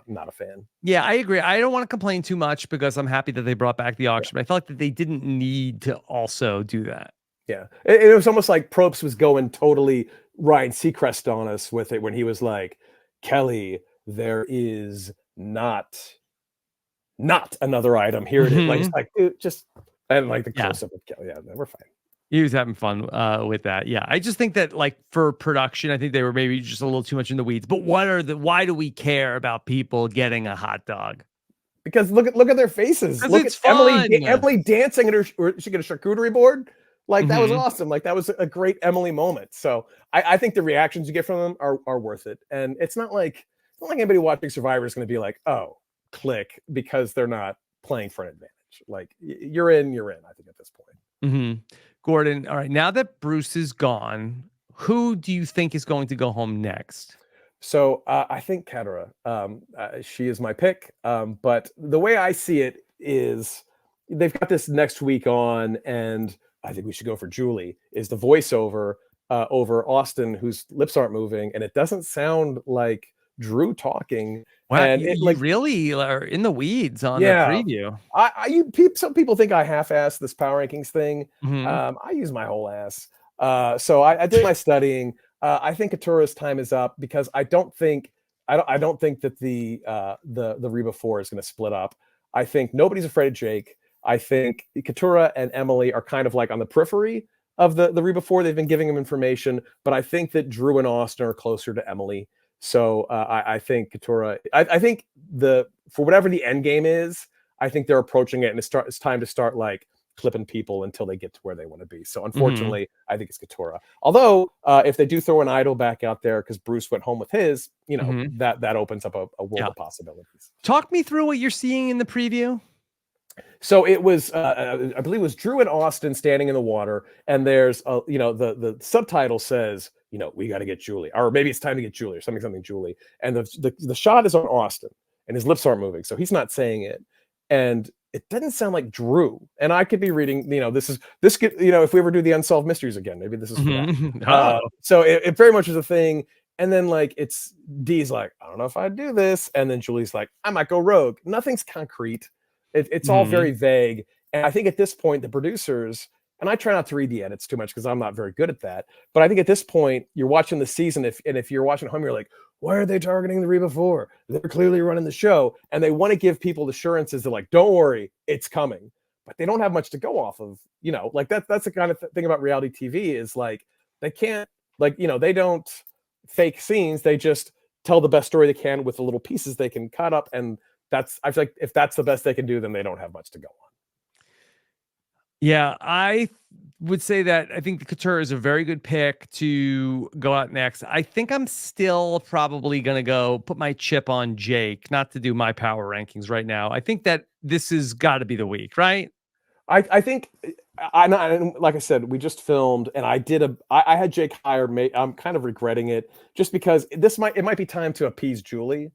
Not a fan. Yeah, I agree. I don't want to complain too much because I'm happy that they brought back the auction, but I felt like that they didn't need to also do that. Yeah. It was almost like Probst was going totally Ryan Seacrest on us with it when he was like, Kelly, there is not another item. Here it is. Like, it's like, dude, just, and like the close up of Kelly. Yeah, we're fine. He was having fun with that. Yeah. I just think that, like, for production, I think they were maybe just a little too much in the weeds. But why do we care about people getting a hot dog? Because look at their faces. Look at Emily dancing or she get a charcuterie board. Like, that was awesome. Like, that was a great Emily moment. So I think the reactions you get from them are worth it. And it's not like anybody watching Survivor is going to be like, oh, click, because they're not playing for an advantage. Like, you're in, I think, at this point. Gordon, all right, now that Bruce is gone, who do you think is going to go home next? So I think Ketera. She is my pick. But the way I see it is they've got this next week on, and I think we should go for Julie, is the voiceover over Austin, whose lips aren't moving, and it doesn't sound like Drew talking. Wow, and you really are in the weeds on the preview. Some people think I half-assed this power rankings thing. I use my whole ass. So I did my studying. I think Ketura's time is up because I don't think that the Reba 4 is going to split up. I think nobody's afraid of Jake. I think Keturah and Emily are kind of like on the periphery of the Reba 4. They've been giving them information, but I think that Drew and Austin are closer to Emily. So I think Keturah. I think for whatever the end game is, I think they're approaching it, and it's time to start like clipping people until they get to where they want to be. So unfortunately, I think it's Keturah. Although if they do throw an idol back out there because Bruce went home with his, that opens up a world of possibilities. Talk me through what you're seeing in the preview. So it was, I believe it was Drew and Austin standing in the water, and there's, the subtitle says, we got to get Julie, or maybe it's time to get Julie, or something Julie. And the shot is on Austin, and his lips aren't moving, so he's not saying it, and it doesn't sound like Drew. And I could be reading, this could, if we ever do the Unsolved Mysteries again, maybe this is for that. So it very much is a thing. And then it's Dee's like, I don't know if I'd do this, and then Julie's like, I might go rogue. Nothing's concrete. It's all very vague. And I think at this point, the producers, and I try not to read the edits too much because I'm not very good at that, but I think at this point, you're watching the season, if you're watching at home, you're like, why are they targeting the Reba 4? They're clearly running the show. And they want to give people assurances that, like, don't worry, it's coming. But they don't have much to go off of, that's the kind of thing about reality TV is like, they can't, they don't fake scenes. They just tell the best story they can with the little pieces they can cut up. And I feel like if that's the best they can do, then they don't have much to go on. Yeah, I would say that I think the Couture is a very good pick to go out next. I think I'm still probably going to go put my chip on Jake, not to do my power rankings right now. I think that this has got to be the week, right? I think, like I said, we just filmed, and I had Jake higher. I'm kind of regretting it just because it might be time to appease Julie.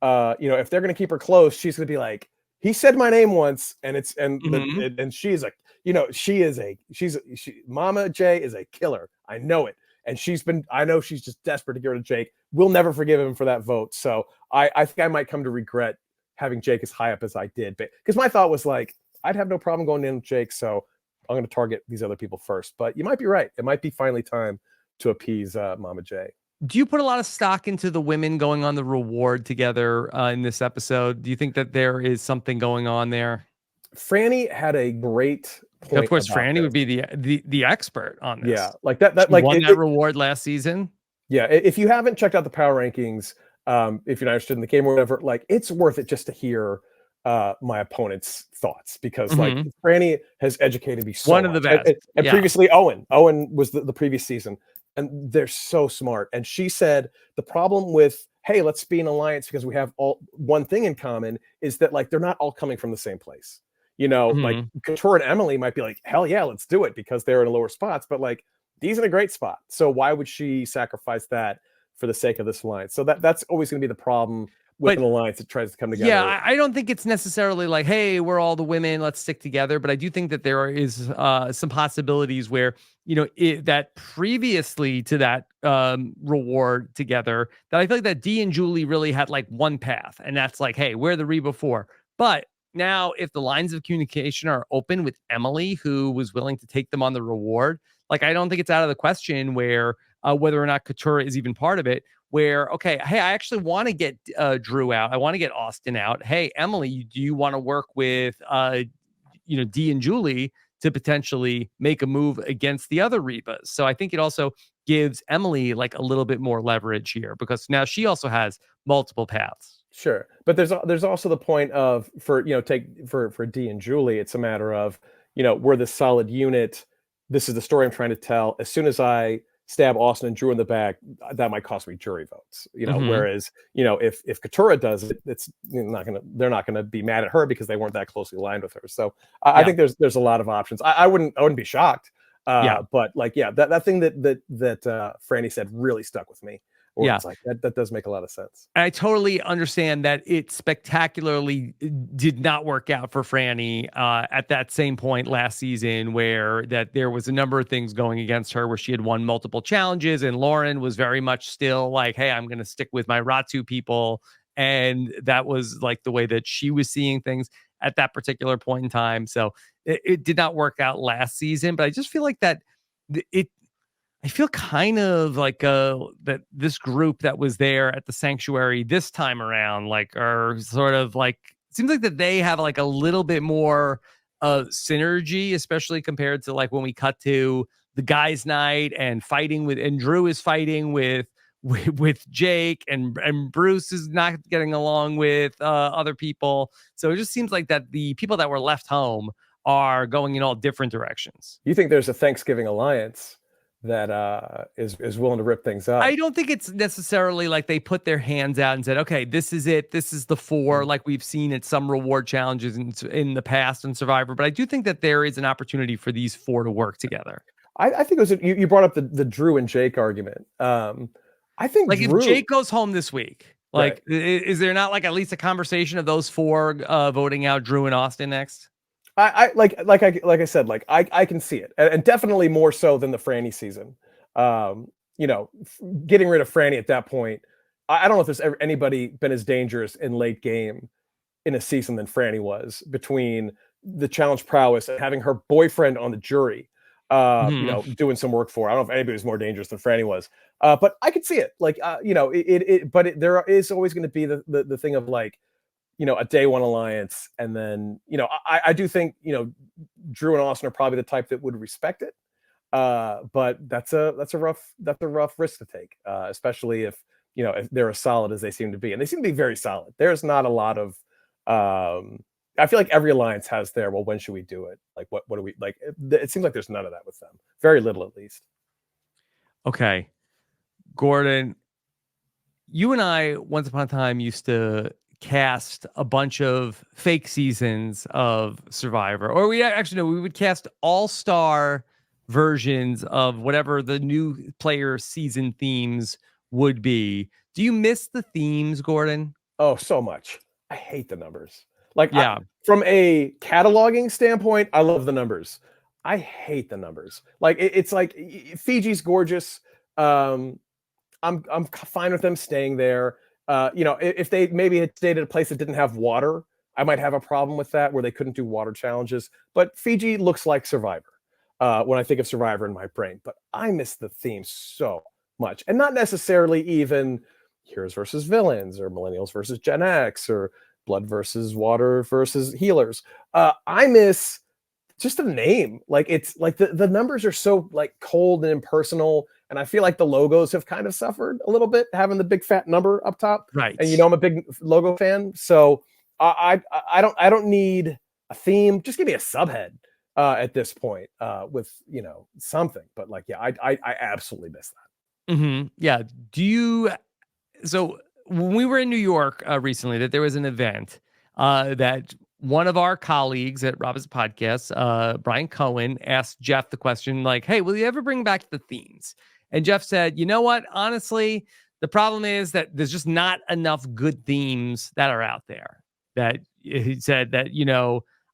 If they're going to keep her close, she's going to be like, he said my name once, and and she's like, Mama J is a killer. I know it. And I know she's just desperate to get rid of Jake. We'll never forgive him for that vote. So I think I might come to regret having Jake as high up as I did. But because my thought was like, I'd have no problem going in with Jake. So I'm going to target these other people first. But you might be right. It might be finally time to appease Mama J. Do you put a lot of stock into the women going on the reward together in this episode? Do you think that there is something going on there? Franny had a great point. Of course, Franny would be the expert on this. Yeah, like that. She won that reward last season. Yeah, if you haven't checked out the power rankings, if you're not interested in the game or whatever, like it's worth it just to hear my opponent's thoughts because like Franny has educated me so much. Of the best. And previously Owen was the previous season. And they're so smart. And she said the problem with, hey, let's be an alliance because we have all one thing in common is that like they're not all coming from the same place. Like Couture and Emily might be like, hell yeah, let's do it because they're in lower spots, but like Dee's in a great spot. So why would she sacrifice that for the sake of this alliance. So that's always going to be the problem with But an alliance that tries to come together. yeah, I don't think it's necessarily like, hey, we're all the women, let's stick together. But I do think that there is some possibilities where, that previously to that reward together, that I feel like that Dee and Julie really had like one path. And that's like, hey, we're the Reba 4. But now if the lines of communication are open with Emily, who was willing to take them on the reward, like, I don't think it's out of the question where whether or not Couture is even part of it, where, okay, hey, I actually want to get Drew out. I want to get Austin out. Hey, Emily, do you want to work with, Dee and Julie to potentially make a move against the other Rebas? So I think it also gives Emily like a little bit more leverage here because now she also has multiple paths. Sure, but there's also the point of for Dee and Julie, it's a matter of we're this solid unit. This is the story I'm trying to tell. As soon as I stab Austin and Drew in the back, that might cost me jury votes. Whereas if Katurah does it, they're not gonna be mad at her because they weren't that closely aligned with her. So I think there's a lot of options. I wouldn't be shocked. But that thing that Franny said really stuck with me. It's like that does make a lot of sense. I totally understand that it spectacularly did not work out for Franny at that same point last season, where that there was a number of things going against her, where she had won multiple challenges, and Lauren was very much still like, "Hey, I'm going to stick with my Ratu people," and that was like the way that she was seeing things at that particular point in time. So it did not work out last season, but I just feel like that it. I feel kind of like that this group that was there at the sanctuary this time around, like, are sort of like, seems like that they have like a little bit more synergy, especially compared to like when we cut to the guys' night and Drew is fighting with Jake, and Bruce is not getting along with other people. So it just seems like that the people that were left home are going in all different directions. You think there's a Thanksgiving alliance that is willing to rip things up? I don't think it's necessarily like they put their hands out and said, okay, this is it. This is the 4, like we've seen at some reward challenges in the past in Survivor. But I do think that there is an opportunity for these 4 to work together. I think it was you brought up the Drew and Jake argument. I think like Drew, if Jake goes home this week, like, right, is there not like at least a conversation of those 4 voting out Drew and Austin next? Like I said, like I can see it, and definitely more so than the Franny season. Getting rid of Franny at that point, I don't know if there's ever anybody been as dangerous in late game in a season than Franny was, between the challenge prowess and having her boyfriend on the jury, doing some work for her. I don't know if anybody was more dangerous than Franny was, but I could see it. Like, but there is always going to be the thing of like, a day one alliance. And then, I do think, Drew and Austin are probably the type that would respect it. But that's a rough risk to take, especially if they're as solid as they seem to be. And they seem to be very solid. There's not a lot of, I feel like every alliance has their, well, when should we do it? Like, what do we like? It seems like there's none of that with them. Very little, at least. Okay. Gordon, you and I once upon a time used to cast a bunch of fake seasons of Survivor, or we would cast all-star versions of whatever the new player season themes would be. Do you miss the themes, Gordon? Oh, so much. I hate the numbers. Like, from a cataloging standpoint, I love the numbers. I hate the numbers. Like, it's like Fiji's gorgeous. I'm fine with them staying there. If they maybe had stayed at a place that didn't have water, I might have a problem with that, where they couldn't do water challenges. But Fiji looks like Survivor when I think of Survivor in my brain. But I miss the theme so much, and not necessarily even heroes versus villains, or millennials versus Gen X, or blood versus water versus healers. I miss just the name. Like, it's like the numbers are so like cold and impersonal. And I feel like the logos have kind of suffered a little bit, having the big fat number up top. Right. And I'm a big logo fan, so I don't need a theme. Just give me a subhead at this point with something. But like, I absolutely miss that. Mm-hmm. Yeah. So when we were in New York recently, that there was an event that one of our colleagues at Robin's podcast, Brian Cohen, asked Jeff the question, like, hey, will you ever bring back the themes? And Jeff said, you know what? Honestly, The problem is that there's just not enough good themes that are out there. That he said that,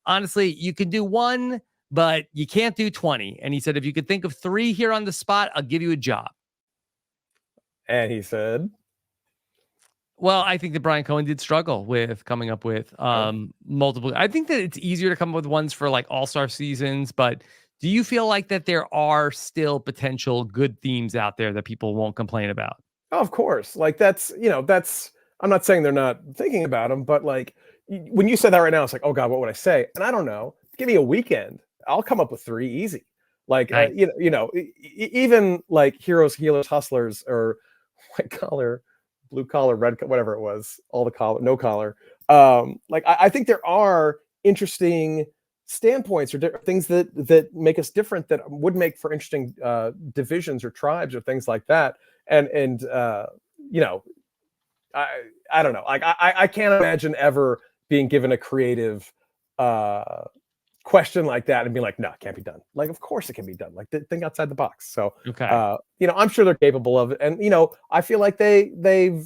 honestly, you can do one, but you can't do 20. And he said, if you could think of 3 here on the spot, I'll give you a job. And he said, well, I think that Brian Cohen did struggle with coming up with multiple. I think that it's easier to come up with ones for like all-star seasons, but do you feel like that there are still potential good themes out there that people won't complain about? oh, of course. Like that's, I'm not saying they're not thinking about them, but like when you said that right now, it's like, oh God, what would I say? And I don't know. Give me a weekend. I'll come up with 3 easy. Like, Nice. Even like heroes, healers, hustlers, or white collar, blue collar, red, whatever it was, all the collar, no collar. Like I think there are interesting standpoints or things that make us different that would make for interesting divisions or tribes or things like that. And I don't know. Like I can't imagine ever being given a creative question like that and being like, no, it can't be done. Like, of course it can be done. Like, think outside the box. So, Okay. I'm sure they're capable of it. And, I feel like they've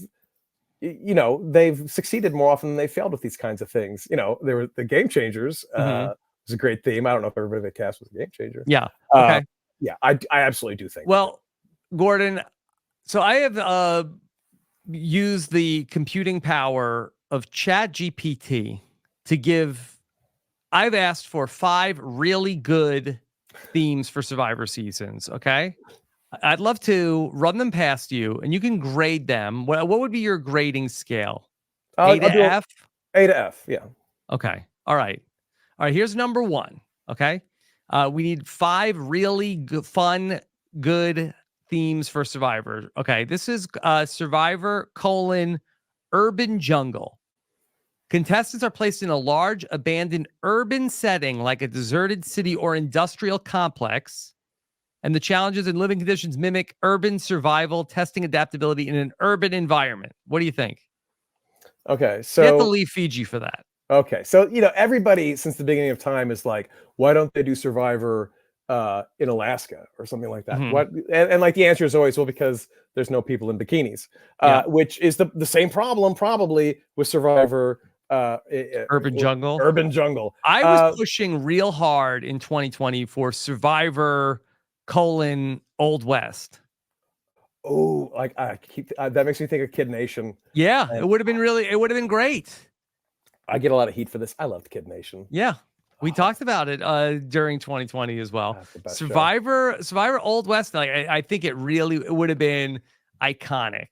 succeeded more often than they failed with these kinds of things. There were the Game Changers. Was a great theme. I don't know if everybody that cast was a Game Changer. Yeah. Okay. Yeah, I absolutely do think. Well, Gordon, so I have used the computing power of ChatGPT to give. I've asked for 5 really good themes for Survivor seasons. Okay. I'd love to run them past you and you can grade them. What would be your grading scale? A to F? A to F. Yeah. Okay. All right. Here's number 1. Okay. We need 5 really fun, good themes for Survivor. Okay. This is Survivor : urban jungle. Contestants are placed in a large, abandoned urban setting like a deserted city or industrial complex. And the challenges and living conditions mimic urban survival, testing adaptability in an urban environment. What do you think? Okay. So you have to leave Fiji for that. Okay. So, everybody since the beginning of time is like, why don't they do Survivor in Alaska or something like that? Mhm. What? And like the answer is always, well, because there's no people in bikinis, which is the same problem probably with Survivor. Urban jungle. Urban jungle. I was pushing real hard in 2020 for Survivor : Old West. Oh, like I keep that makes me think of Kid Nation. Yeah, it would have been great. I get a lot of heat for this. I loved Kid Nation. Yeah. We talked about it during 2020 as well. Survivor Old West. Like I think it would have been iconic.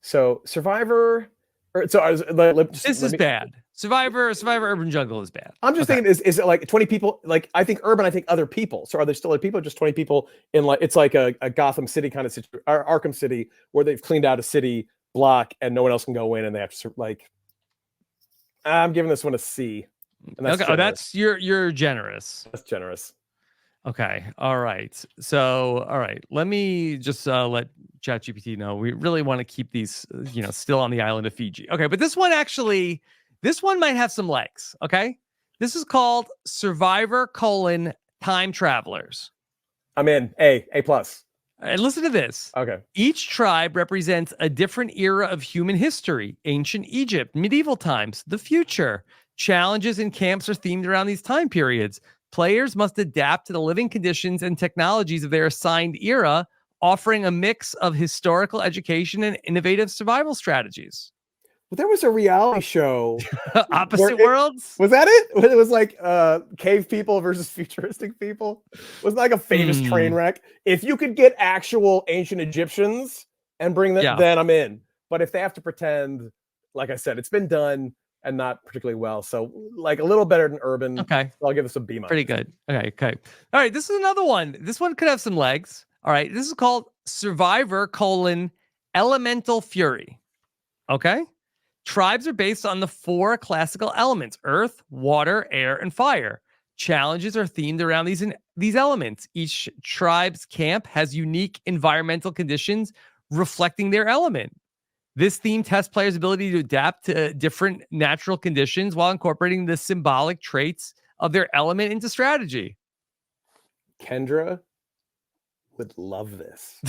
So Survivor. This is bad. Survivor Urban Jungle is bad. I'm just thinking, is it like 20 people? Like I think urban, I think other people. So are there still other people? Just 20 people in like it's like a Gotham City kind of situation, or Arkham City, where they've cleaned out a city block and no one else can go in, and they have to like. I'm giving this one a C. And that's that's you're generous. That's generous. Okay. All right. So, all right. Let me just let ChatGPT know we really want to keep these, still on the island of Fiji. Okay. But this one might have some legs. Okay. This is called Survivor : Time Travelers. I'm in. A+. And listen to this. Okay. Each tribe represents a different era of human history: ancient Egypt, medieval times, the future. Challenges and camps are themed around these time periods. Players must adapt to the living conditions and technologies of their assigned era, offering a mix of historical education and innovative survival strategies. Well, there was a reality show. Opposite Worlds? Was that it? It was like cave people versus futuristic people. Was like a famous train wreck. If you could get actual ancient Egyptians and bring them, then I'm in. But if they have to pretend, like I said, it's been done and not particularly well. So like a little better than urban. Okay. I'll give this a B-. Pretty good. Okay. All right. This is another one. This one could have some legs. All right. This is called Survivor : Elemental Fury. Okay. Tribes are based on the 4 classical elements: earth, water, air, and fire. Challenges are themed around these elements. Each tribe's camp has unique environmental conditions reflecting their element. This theme tests players' ability to adapt to different natural conditions while incorporating the symbolic traits of their element into strategy. Kendra? would love this.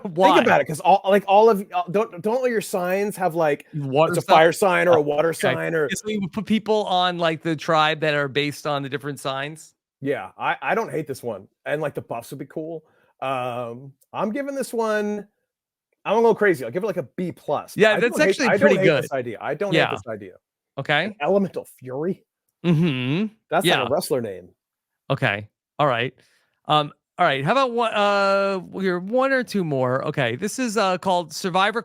Why? Think about it, because all of don't all your signs have like Water it's a sign? fire sign or Oh, a water okay. sign or So you would put people on like the tribe that are based on the different signs? yeah. I don't hate this one, and like the buffs would be cool. I'm giving this one. I'm a little crazy. I'll give it like a B plus. But Yeah, that's actually I pretty don't hate good. this idea. I don't hate Yeah. this idea. An Okay. elemental fury. Mm-hmm. That's like a Yeah. wrestler name. Okay. All right. All right. How about one we're one or two more? Okay. This is called Survivor: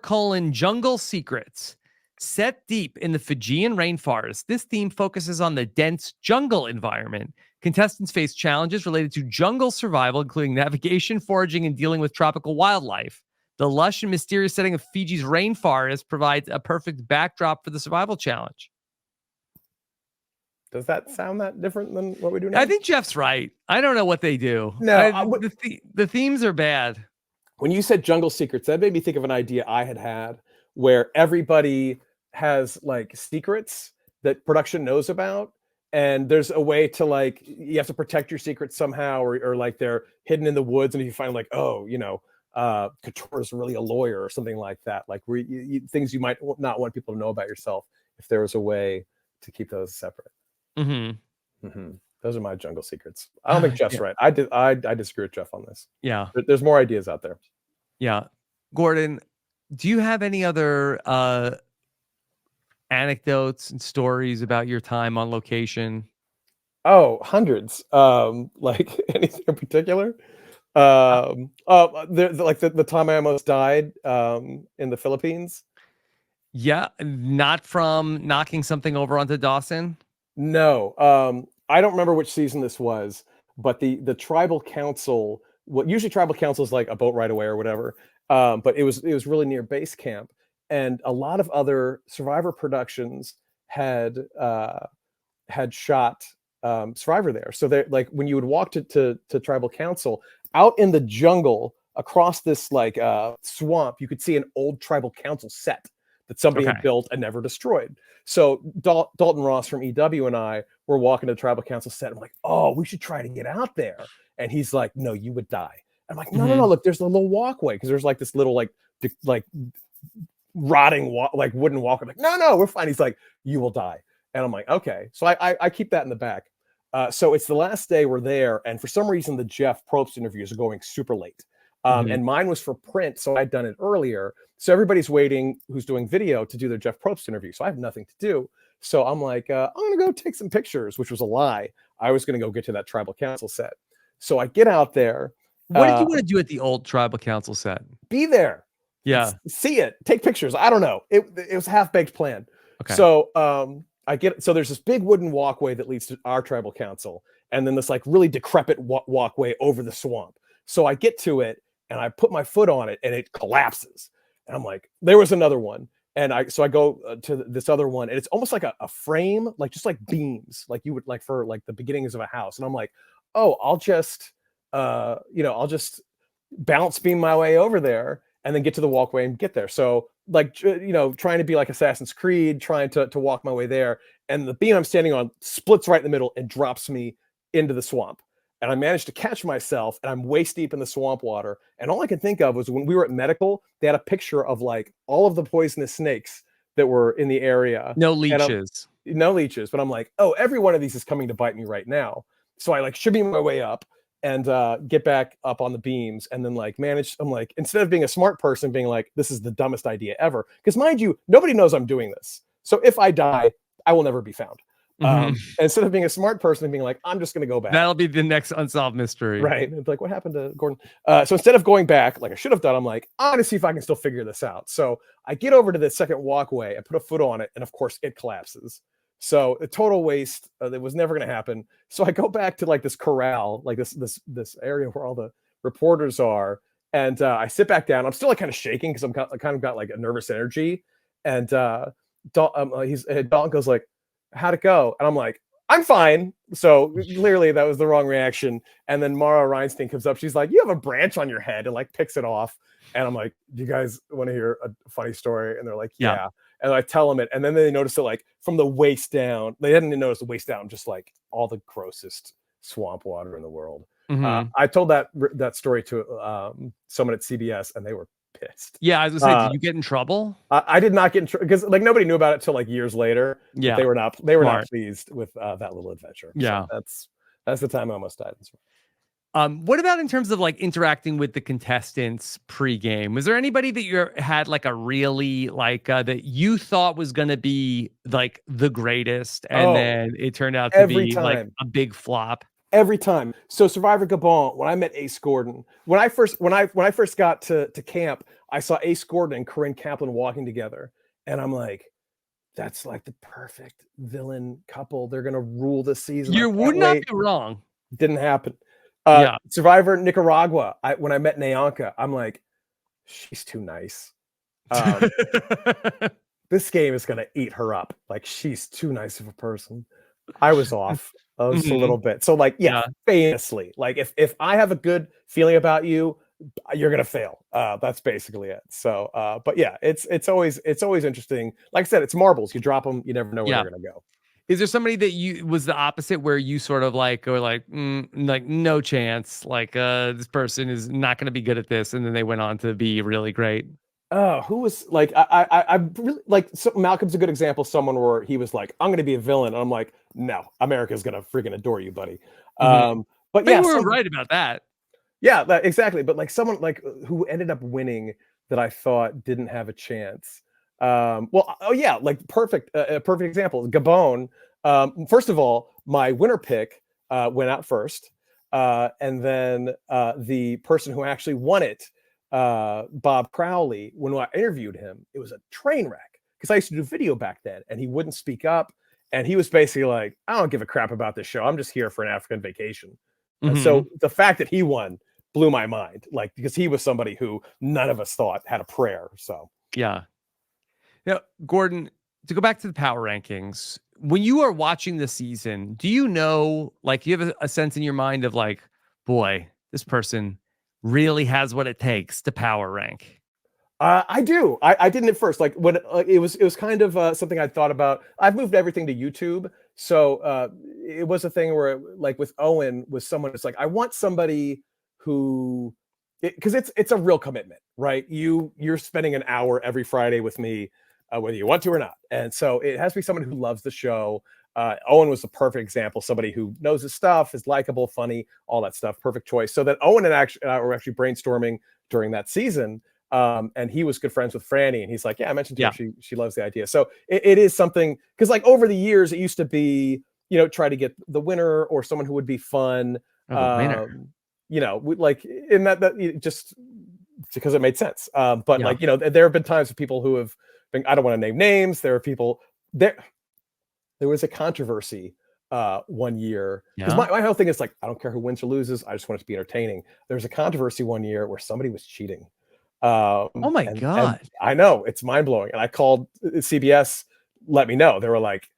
Jungle Secrets. Set deep in the Fijian rainforest, this theme focuses on the dense jungle environment. Contestants face challenges related to jungle survival, including navigation, foraging, and dealing with tropical wildlife. The lush and mysterious setting of Fiji's rainforest provides a perfect backdrop for the survival challenge. Does that sound that different than what we do now? I think Jeff's right. I don't know what they do. No, The themes are bad. when you said jungle secrets, that made me think of an idea I had where everybody has like secrets that production knows about. And there's a way to like, you have to protect your secrets somehow, or like they're hidden in the woods. And if you find like, oh, Couture is really a lawyer or something like that, like things you might not want people to know about yourself, if there was a way to keep those separate. Mm-hmm. Those are my jungle secrets. I don't think Jeff's Yeah. right. I disagree with Jeff on this. Yeah. There's more ideas out there. Yeah. Gordon, do you have any other anecdotes and stories about your time on location? Oh, hundreds. Like anything in particular? Like the time I almost died in the Philippines. Yeah, not from knocking something over onto Dawson. No, I don't remember which season this was, but the tribal council. What usually tribal council is like a boat right away or whatever. But it was really near base camp, and a lot of other Survivor productions had shot Survivor there. So they like when you would walk to tribal council out in the jungle across this like swamp, you could see an old tribal council set that somebody had built and never destroyed. So Dalton Ross from EW and I were walking to the tribal council set. I'm like, oh, we should try to get out there. And he's like, no, you would die. I'm like, no, look, there's a little walkway, because there's like this little like rotting like wooden walkway. I'm like, no, we're fine. He's like, you will die. And I'm like, okay. So I keep that in the back. So it's the last day we're there, and for some reason the Jeff Probst interviews are going super late. And mine was for print, so I'd done it earlier. So everybody's waiting who's doing video to do their Jeff Probst interview. So I have nothing to do. So I'm like, I'm gonna go take some pictures, which was a lie. I was gonna go get to that tribal council set. So I get out there. What did you want to do at the old tribal council set? Be there. Yeah. See it. Take pictures. I don't know. It was a half-baked plan. Okay. So so there's this big wooden walkway that leads to our tribal council, and then this like really decrepit walkway over the swamp. So I get to it and I put my foot on it and it collapses. And I'm like, there was another one. And I go to this other one, and it's almost like a frame, like just like beams, like you would like for like the beginnings of a house. And I'm like, oh, I'll just bounce beam my way over there and then get to the walkway and get there. So like, trying to be like Assassin's Creed, trying to walk my way there. And the beam I'm standing on splits right in the middle and drops me into the swamp. And I managed to catch myself, and I'm waist deep in the swamp water. And all I could think of was when we were at medical, they had a picture of like all of the poisonous snakes that were in the area. No leeches. No leeches. But I'm like, oh, every one of these is coming to bite me right now. So I like shimmy my way up and get back up on the beams, and then like I'm like, instead of being a smart person, being like, this is the dumbest idea ever. Because mind you, nobody knows I'm doing this. So if I die, I will never be found. Instead of being a smart person and being like, I'm just going to go back. That'll be the next unsolved mystery. Right. It's like, what happened to Gordon? So instead of going back, like I should have done, I'm like, I'm going to see if I can still figure this out. So I get over to the second walkway, I put a foot on it, and of course it collapses. So a total waste that was never going to happen. So I go back to like this corral, like this area where all the reporters are. And I sit back down. I'm still like kind of shaking because I kind of got like a nervous energy. And Dalton goes like, how'd it go? And I'm like, I'm fine. So clearly that was the wrong reaction. And then Mara Reinstein comes up. She's like, you have a branch on your head, and like picks it off. And I'm like, do you guys want to hear a funny story? And they're like, yeah. And I tell them it. And then they notice it like from the waist down. They didn't notice the waist down, just like all the grossest swamp water in the world. Mhm. I told that story to someone at CBS, and they were pissed. Yeah, I was gonna say, did you get in trouble? I did not get in trouble because like nobody knew about it till like years later. But Yeah, they were not smart. pleased with that little adventure. So Yeah. that's the time I almost died. What about in terms of like interacting with the contestants pregame? Was there anybody that you had like a really like that you thought was going to be like the greatest, and Oh, then it turned out to every be like time. a big flop? Every time. So Survivor Gabon, when I met Ace Gordon, when I first got to camp, I saw Ace Gordon and Corinne Kaplan walking together, and I'm like, that's like the perfect villain couple. They're gonna rule this season. I You would can't not wait. be wrong. Didn't happen. Yeah. Survivor Nicaragua. When I met Nayanka, I'm like, she's too nice. Um, this game is gonna eat her up. Like she's too nice of a person. I was off just a Mhm. little bit. So like, yeah, Yeah. famously, like if I have a good feeling about you, you're gonna fail. That's basically it. So, but yeah, it's always interesting. Like I said, it's marbles. You drop them, you never know where Yeah. they're gonna go. Is there somebody that you was the opposite where you sort of like or like like no chance, like this person is not going to be good at this, and then they went on to be really great? Oh, who was like I really like Malcolm's a good example. Someone where he was like, I'm gonna be a villain, and I'm like, no, America's gonna freaking adore you, buddy. Mhm. But But yeah, you were right about that. yeah, exactly. But like someone like who ended up winning that I thought didn't have a chance. Well, oh yeah, like perfect, a perfect example. Gabon. First of all, my winner pick went out first, and then the person who actually won it, Bob Crowley. When I interviewed him, it was a train wreck because I used to do video back then, and he wouldn't speak up, and he was basically like, "I don't give a crap about this show. I'm just here for an African vacation." So Mhm. the fact that he won blew my mind, like because he was somebody who none of us thought had a prayer. So Yeah. Now, Gordon, to go back to the power rankings, when you are watching the season, do you know, like, you have a sense in your mind of like, boy, this person really has what it takes to power rank? I do. I didn't at first. Like when it was kind of something I thought about. I've moved everything to YouTube, so it was a thing where like with Owen was someone. It's like I want somebody who, because it's a real commitment, right? You're spending an hour every Friday with me, whether you want to or not, and so it has to be someone who loves the show. Owen was the perfect example. Somebody who knows his stuff, is likable, funny, all that stuff. Perfect choice. So that Owen and actually were actually brainstorming during that season, and he was good friends with Franny, and he's like, yeah, I mentioned to her Yeah. she loves the idea. So it is something because like over the years it used to be try to get the winner or someone who would be fun. Oh, the winner. Like in that just because it made sense. But Yeah. like there have been times with people who have been. I don't want to name names. There are people there. There was a controversy one year because Yeah. my whole thing is like I don't care who wins or loses. I just want it to be entertaining. There was a controversy one year where somebody was cheating. Oh my And God. I know it's mind blowing. And I called CBS, let me know. They were like,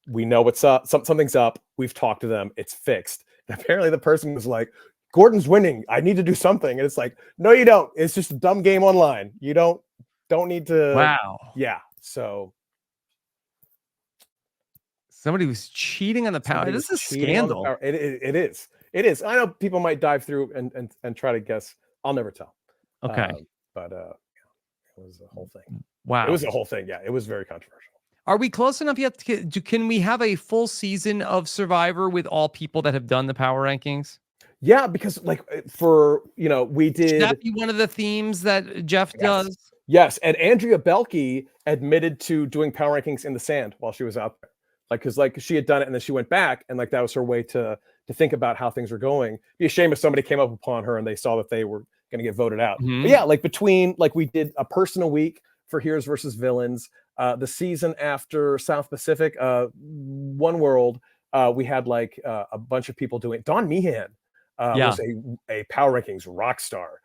we know what's up. Something's up. We've talked to them. It's fixed. And apparently the person was like, Gordon's winning. I need to do something. And it's like, no, you don't. It's just a dumb game online. You don't need to. Wow. Yeah. So Somebody was cheating on the power. somebody This was is a cheating on the scandal. power. It is. It is. I know people might dive through and try to guess. I'll never tell. Okay. But it was a whole thing. It Wow. was a whole thing. Yeah. It was very controversial. Are we close enough yet? Can we have a full season of Survivor with all people that have done the power rankings? Yeah, because like for we Should that did. be one of the themes that Jeff Yes. does? Yes, and Andrea Belke admitted to doing power rankings in the sand while she was out there. Like cuz like she had done it and then she went back and like that was her way to think about how things were going. It'd be a shame if somebody came up upon her and they saw that they were going to get voted out. But Mhm. yeah, like between like we did a person a week for Heroes versus Villains, the season after South Pacific, One World, we had like a bunch of people doing. Don Meehan Yeah. was a power rankings rock star.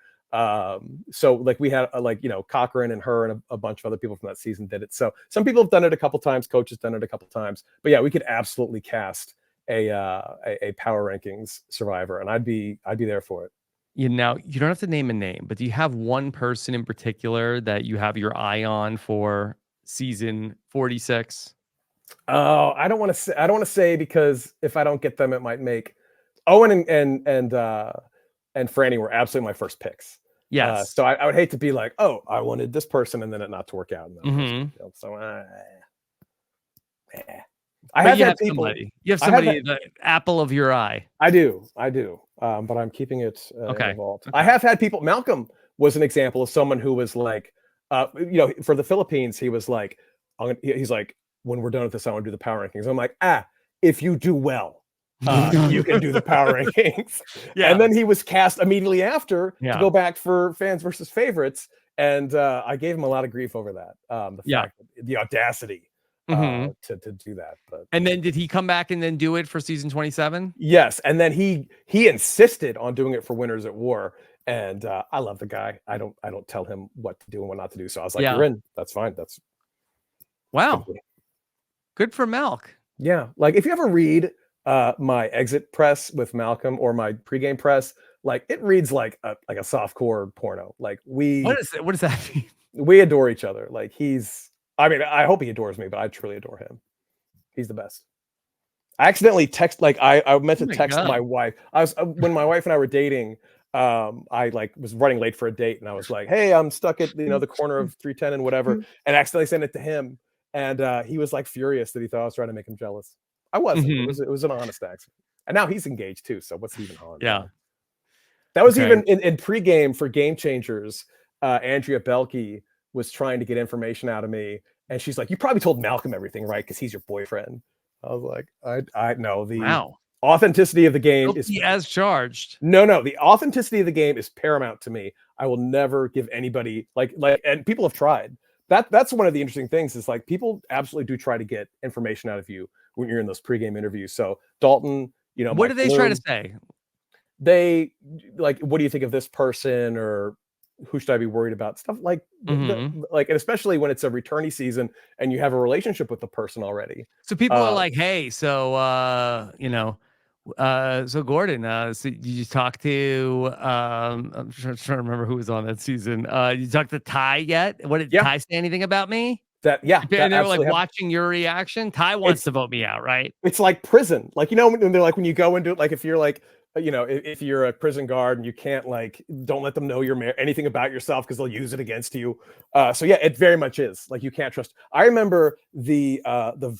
So like we had like Cochran and her and a bunch of other people from that season did it. So some people have done it a couple times, Coach has done it a couple times, but yeah, we could absolutely cast a power rankings Survivor, and I'd be there for it. You don't have to name a name, but do you have one person in particular that you have your eye on for season 46? Oh, I don't want to say because if I don't get them, it might make. Owen and Franny were absolutely my first picks. Yes. So I would hate to be like, oh, I wanted this person and then it not to work out. And then person failed. So I But have you had have people. somebody. You have I have somebody, the apple of your eye. I do. But I'm keeping it in Okay. the vault. Okay. I have had people. Malcolm was an example of someone who was like, for the Philippines, he was like, he's like, when we're done with this, I want to do the power rankings. I'm like, if you do well, you can do the power rankings. Yeah. And then he was cast immediately after Yeah. to go back for fans versus favorites. And I gave him a lot of grief over that. Fact, the audacity to do that. But and then did he come back and then do it for season 27? Yes, and then he insisted on doing it for Winners at War. And I love the guy. I don't tell him what to do and what not to do. So I was like, you're in. That's fine. That's wow. Good for Malk. Yeah. Like if you ever read my exit press with Malcolm or my pregame press, like it reads like a softcore porno. Like what does that mean? We adore each other. Like I hope he adores me, but I truly adore him. He's the best. I accidentally I meant to text my wife. When my wife and I were dating, I was running late for a date and I was like, hey, I'm stuck at the corner of 310 and whatever, and accidentally sent it to him. And he was like furious that he thought I was trying to make him jealous. I wasn't. It was an honest accident. And now he's engaged too. So what's he even on? Yeah. That was even in pregame for Game Changers. Andrea Belke was trying to get information out of me. And she's like, you probably told Malcolm everything, right? Because he's your boyfriend. I was like, I know the authenticity of the game is as charged. No, the authenticity of the game is paramount to me. I will never give anybody and people have tried. That's one of the interesting things is like people absolutely do try to get information out of you when you're in those pregame interviews. So Dalton, what do they try to say? They like, what do you think of this person, or who should I be worried about? Stuff like and especially when it's a returnee season and you have a relationship with the person already. So people are like, hey, so so Gordon, so did you talk to I'm trying to remember who was on that season. You talked to Ty yet? What did Ty say anything about me? And they were like watching your reaction. Ty wants to vote me out, right? It's like prison. Like, when they're like, when you go into it, like if you're like, if you're a prison guard and you can't don't let them know anything about yourself because they'll use it against you. So yeah, it very much is like, you can't trust. I remember the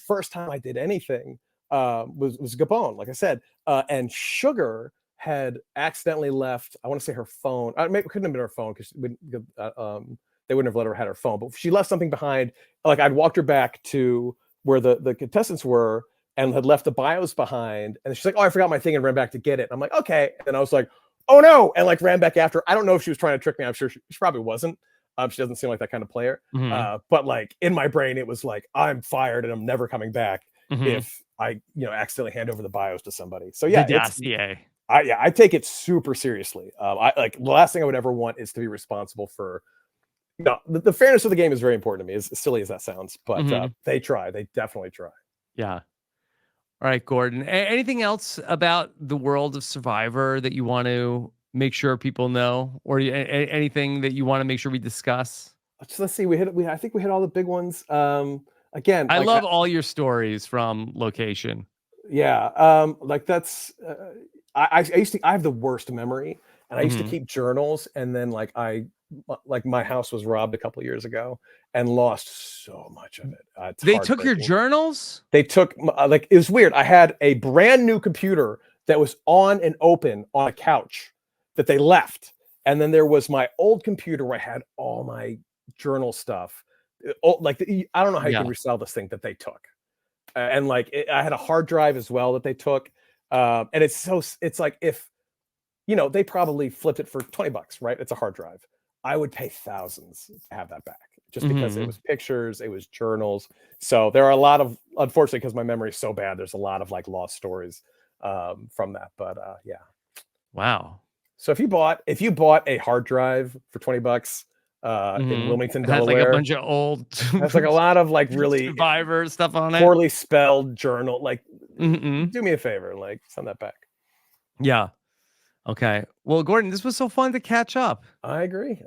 first time I did anything was Gabon, like I said, and Sugar had accidentally left, I want to say her phone. It couldn't have been her phone because they wouldn't have let her have her phone, but she left something behind. Like I'd walked her back to where the contestants were and had left the bios behind. And she's like, oh, I forgot my thing, and ran back to get it. I'm like, okay. And I was like, oh no. And ran back after. I don't know if she was trying to trick me. I'm sure she probably wasn't. She doesn't seem like that kind of player. But in my brain, it was like, I'm fired and I'm never coming back if I, accidentally hand over the bios to somebody. So yeah, I take it super seriously. The last thing I would ever want is to be responsible for, the fairness of the game is very important to me, as silly as that sounds, but they definitely try. Yeah. All right, Gordon. Anything else about the world of Survivor that you want to make sure people know, or anything that you want to make sure we discuss? Let's see. I think we hit all the big ones. Again, I love all your stories from location. Yeah. That's. I have the worst memory, and I used to keep journals, and then my house was robbed a couple of years ago and lost so much of it. They took your journals? They took it was weird. I had a brand new computer that was on and open on a couch that they left. And then there was my old computer where I had all my journal stuff. I don't know how you can resell this thing that they took. And I had a hard drive as well that they took. And it's like, if, they probably flipped it for $20, right? It's a hard drive. I would pay thousands to have that back, just because it was pictures, it was journals. So there are a lot of, unfortunately, because my memory is so bad, there's a lot of lost stories from that. But yeah. Wow. So if you bought a hard drive for $20 in Wilmington, Delaware, has a bunch of old, has a lot of really Survivor stuff on it, poorly spelled journal. Do me a favor, send that back. Yeah. Okay. Well, Gordon, this was so fun to catch up. I agree.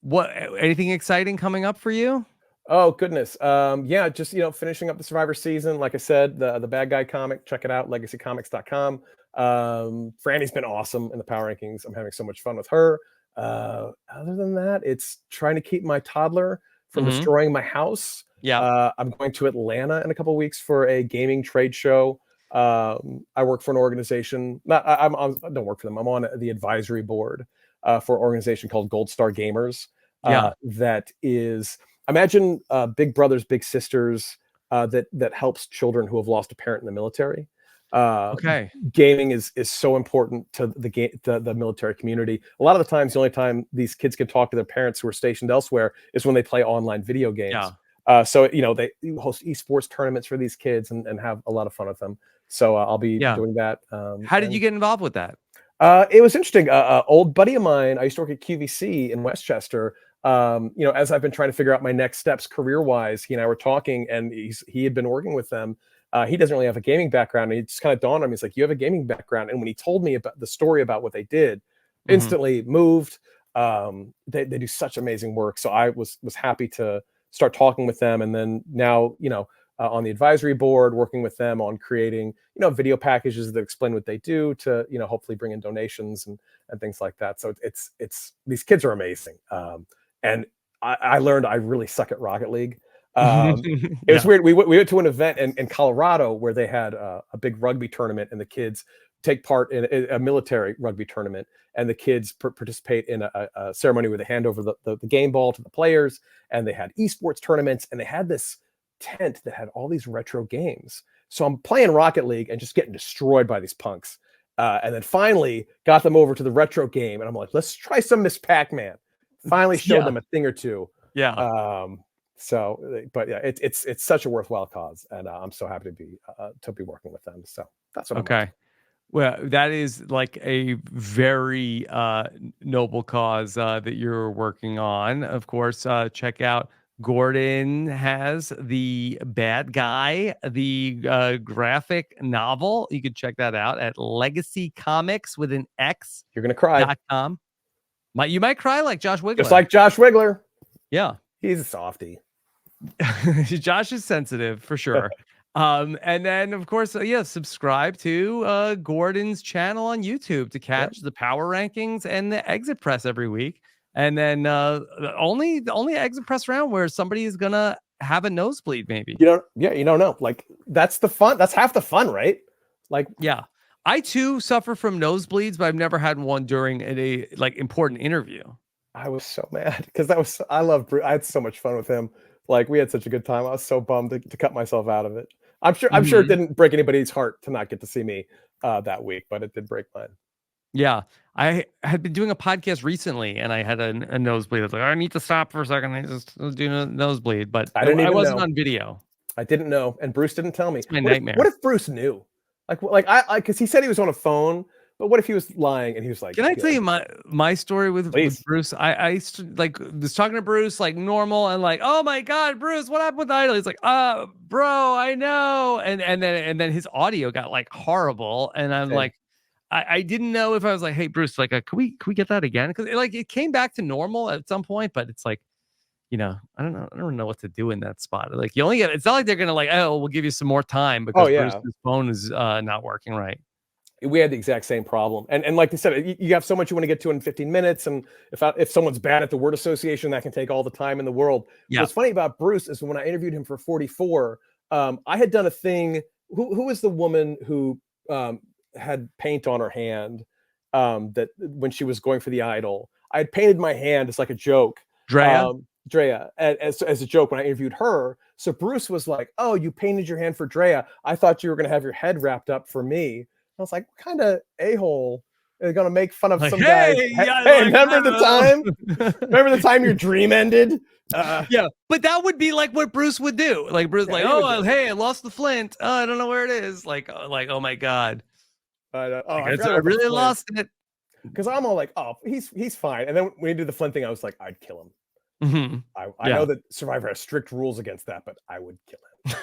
What? Anything exciting coming up for you? Oh goodness. Yeah, just finishing up the Survivor season. Like I said, the bad guy comic, check it out, legacycomics.com. Franny's been awesome in the power rankings. I'm having so much fun with her. Other than that, it's trying to keep my toddler from Mm-hmm. destroying my house. Yeah. I'm going to Atlanta in a couple of weeks for a gaming trade show. I work for an organization. Not I don't work for them. I'm on the advisory board for an organization called Gold Star Gamers. Yeah. That is, imagine Big Brothers Big Sisters, that helps children who have lost a parent in the military. uh, Okay. Gaming is so important to the military community. A lot of the times, the only time these kids can talk to their parents who are stationed elsewhere is when they play online video games. Yeah. So they host esports tournaments for these kids and have a lot of fun with them. So I'll be Yeah. doing that. How did you get involved with that? It was interesting. Old buddy of mine, I used to work at QVC in Westchester. As I've been trying to figure out my next steps career-wise, he and I were talking, and he had been working with them. He doesn't really have a gaming background, and it just kind of dawned on me. He's like, "You have a gaming background," and when he told me about the story about what they did, Mm-hmm. instantly moved. They do such amazing work, so I was happy to start talking with them, and then now on the advisory board, working with them on creating video packages that explain what they do to hopefully bring in donations and things like that. So it's these kids are amazing. And I learned I really suck at Rocket League. It was Yeah. weird. We went to an event in Colorado where they had a big rugby tournament, and the kids take part in a military rugby tournament, and the kids participate in a ceremony where they hand over the game ball to the players, and they had esports tournaments, and they had this tent that had all these retro games. So I'm playing Rocket League and just getting destroyed by these punks. And then finally got them over to the retro game, and I'm like, let's try some Miss Pac-Man. Finally showed Yeah. them a thing or two. Yeah. But yeah, it's such a worthwhile cause, and I'm so happy to be working with them. So that's what I'm Okay. Well, that is like a very noble cause that you're working on. Of course, check out Gordon has the bad guy, the graphic novel. You can check that out at Legacy Comics with an You're gonna cry, X.com. You might cry like Josh just Wiggler. like Josh Wiggler. Yeah. He's a softie. Josh is sensitive for sure. And then of course, subscribe to Gordon's channel on YouTube to catch the power rankings and the exit press every week. And then the only exit press round where somebody is gonna have a nosebleed, maybe. You don't know. Like, that's the fun. That's half the fun, right? Like, Yeah. I too suffer from nosebleeds, but I've never had one during a like important interview. I was so mad because I love Bruce. I had so much fun with him. Like, we had such a good time. I was so bummed to cut myself out of it. I'm sure it didn't break anybody's heart to not get to see me that week, but it did break mine. Yeah. I had been doing a podcast recently and I had a nosebleed. I was like, I need to stop for a second. I just was doing a nosebleed, but I didn't I even wasn't know. on video. I didn't know, and Bruce didn't tell me. It's my What nightmare. if Bruce knew? Like I because he said he was on a phone, but what if he was lying and he was like, Can I tell you my story with Please. Bruce? I used to, like was talking to Bruce like normal and like, oh my God, Bruce, what happened with Idol? He's like, bro, I know. And then his audio got like horrible. And I'm Same. like, I didn't know if I was like, hey Bruce, like can we get that again? Because it came back to normal at some point, but it's like, I don't know what to do in that spot. Like you only get, it's not like they're gonna like, oh, we'll give you some more time because yeah. Bruce's phone is not working right. We had the exact same problem, and like I said, you have so much you want to get to in 15 minutes, and if someone's bad at the word association, that can take all the time in the world. Yeah. What's funny about Bruce is when I interviewed him for 44, I had done a thing. Who was the woman who had paint on her hand, that when she was going for the Idol, I had painted my hand as like a joke. Drea, as a joke when I interviewed her. So Bruce was like, "Oh, you painted your hand for Drea. I thought you were going to have your head wrapped up for me." I was like, "What kind of a-hole is going to make fun of Like, some guys? Hey, remember the time? Remember the time your dream ended?" Yeah, but that would be like what Bruce would do. Like Bruce, like, oh, hey, I lost the flint. Oh, I don't know where it is. Like, oh my God. I I really lost it. Because I'm all like, "Oh, he's fine." And then when he did the flint thing, I was like, "I'd kill him." Mm-hmm. I know that Survivor has strict rules against that, but I would kill him.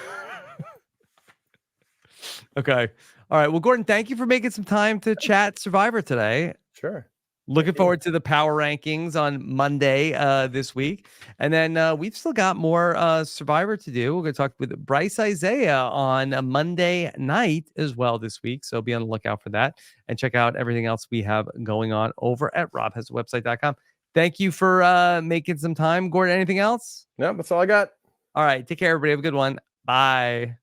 Okay. All right. Well, Gordon, thank you for making some time to chat Survivor today. Sure. Looking forward to the power rankings on Monday this week. And then we've still got more Survivor to do. We're going to talk with Bryce Isaiah on a Monday night as well this week. So be on the lookout for that and check out everything else we have going on over at robhasawebsite.com. Thank you for making some time. Gordon, anything else? No, that's all I got. All right. Take care, everybody. Have a good one. Bye.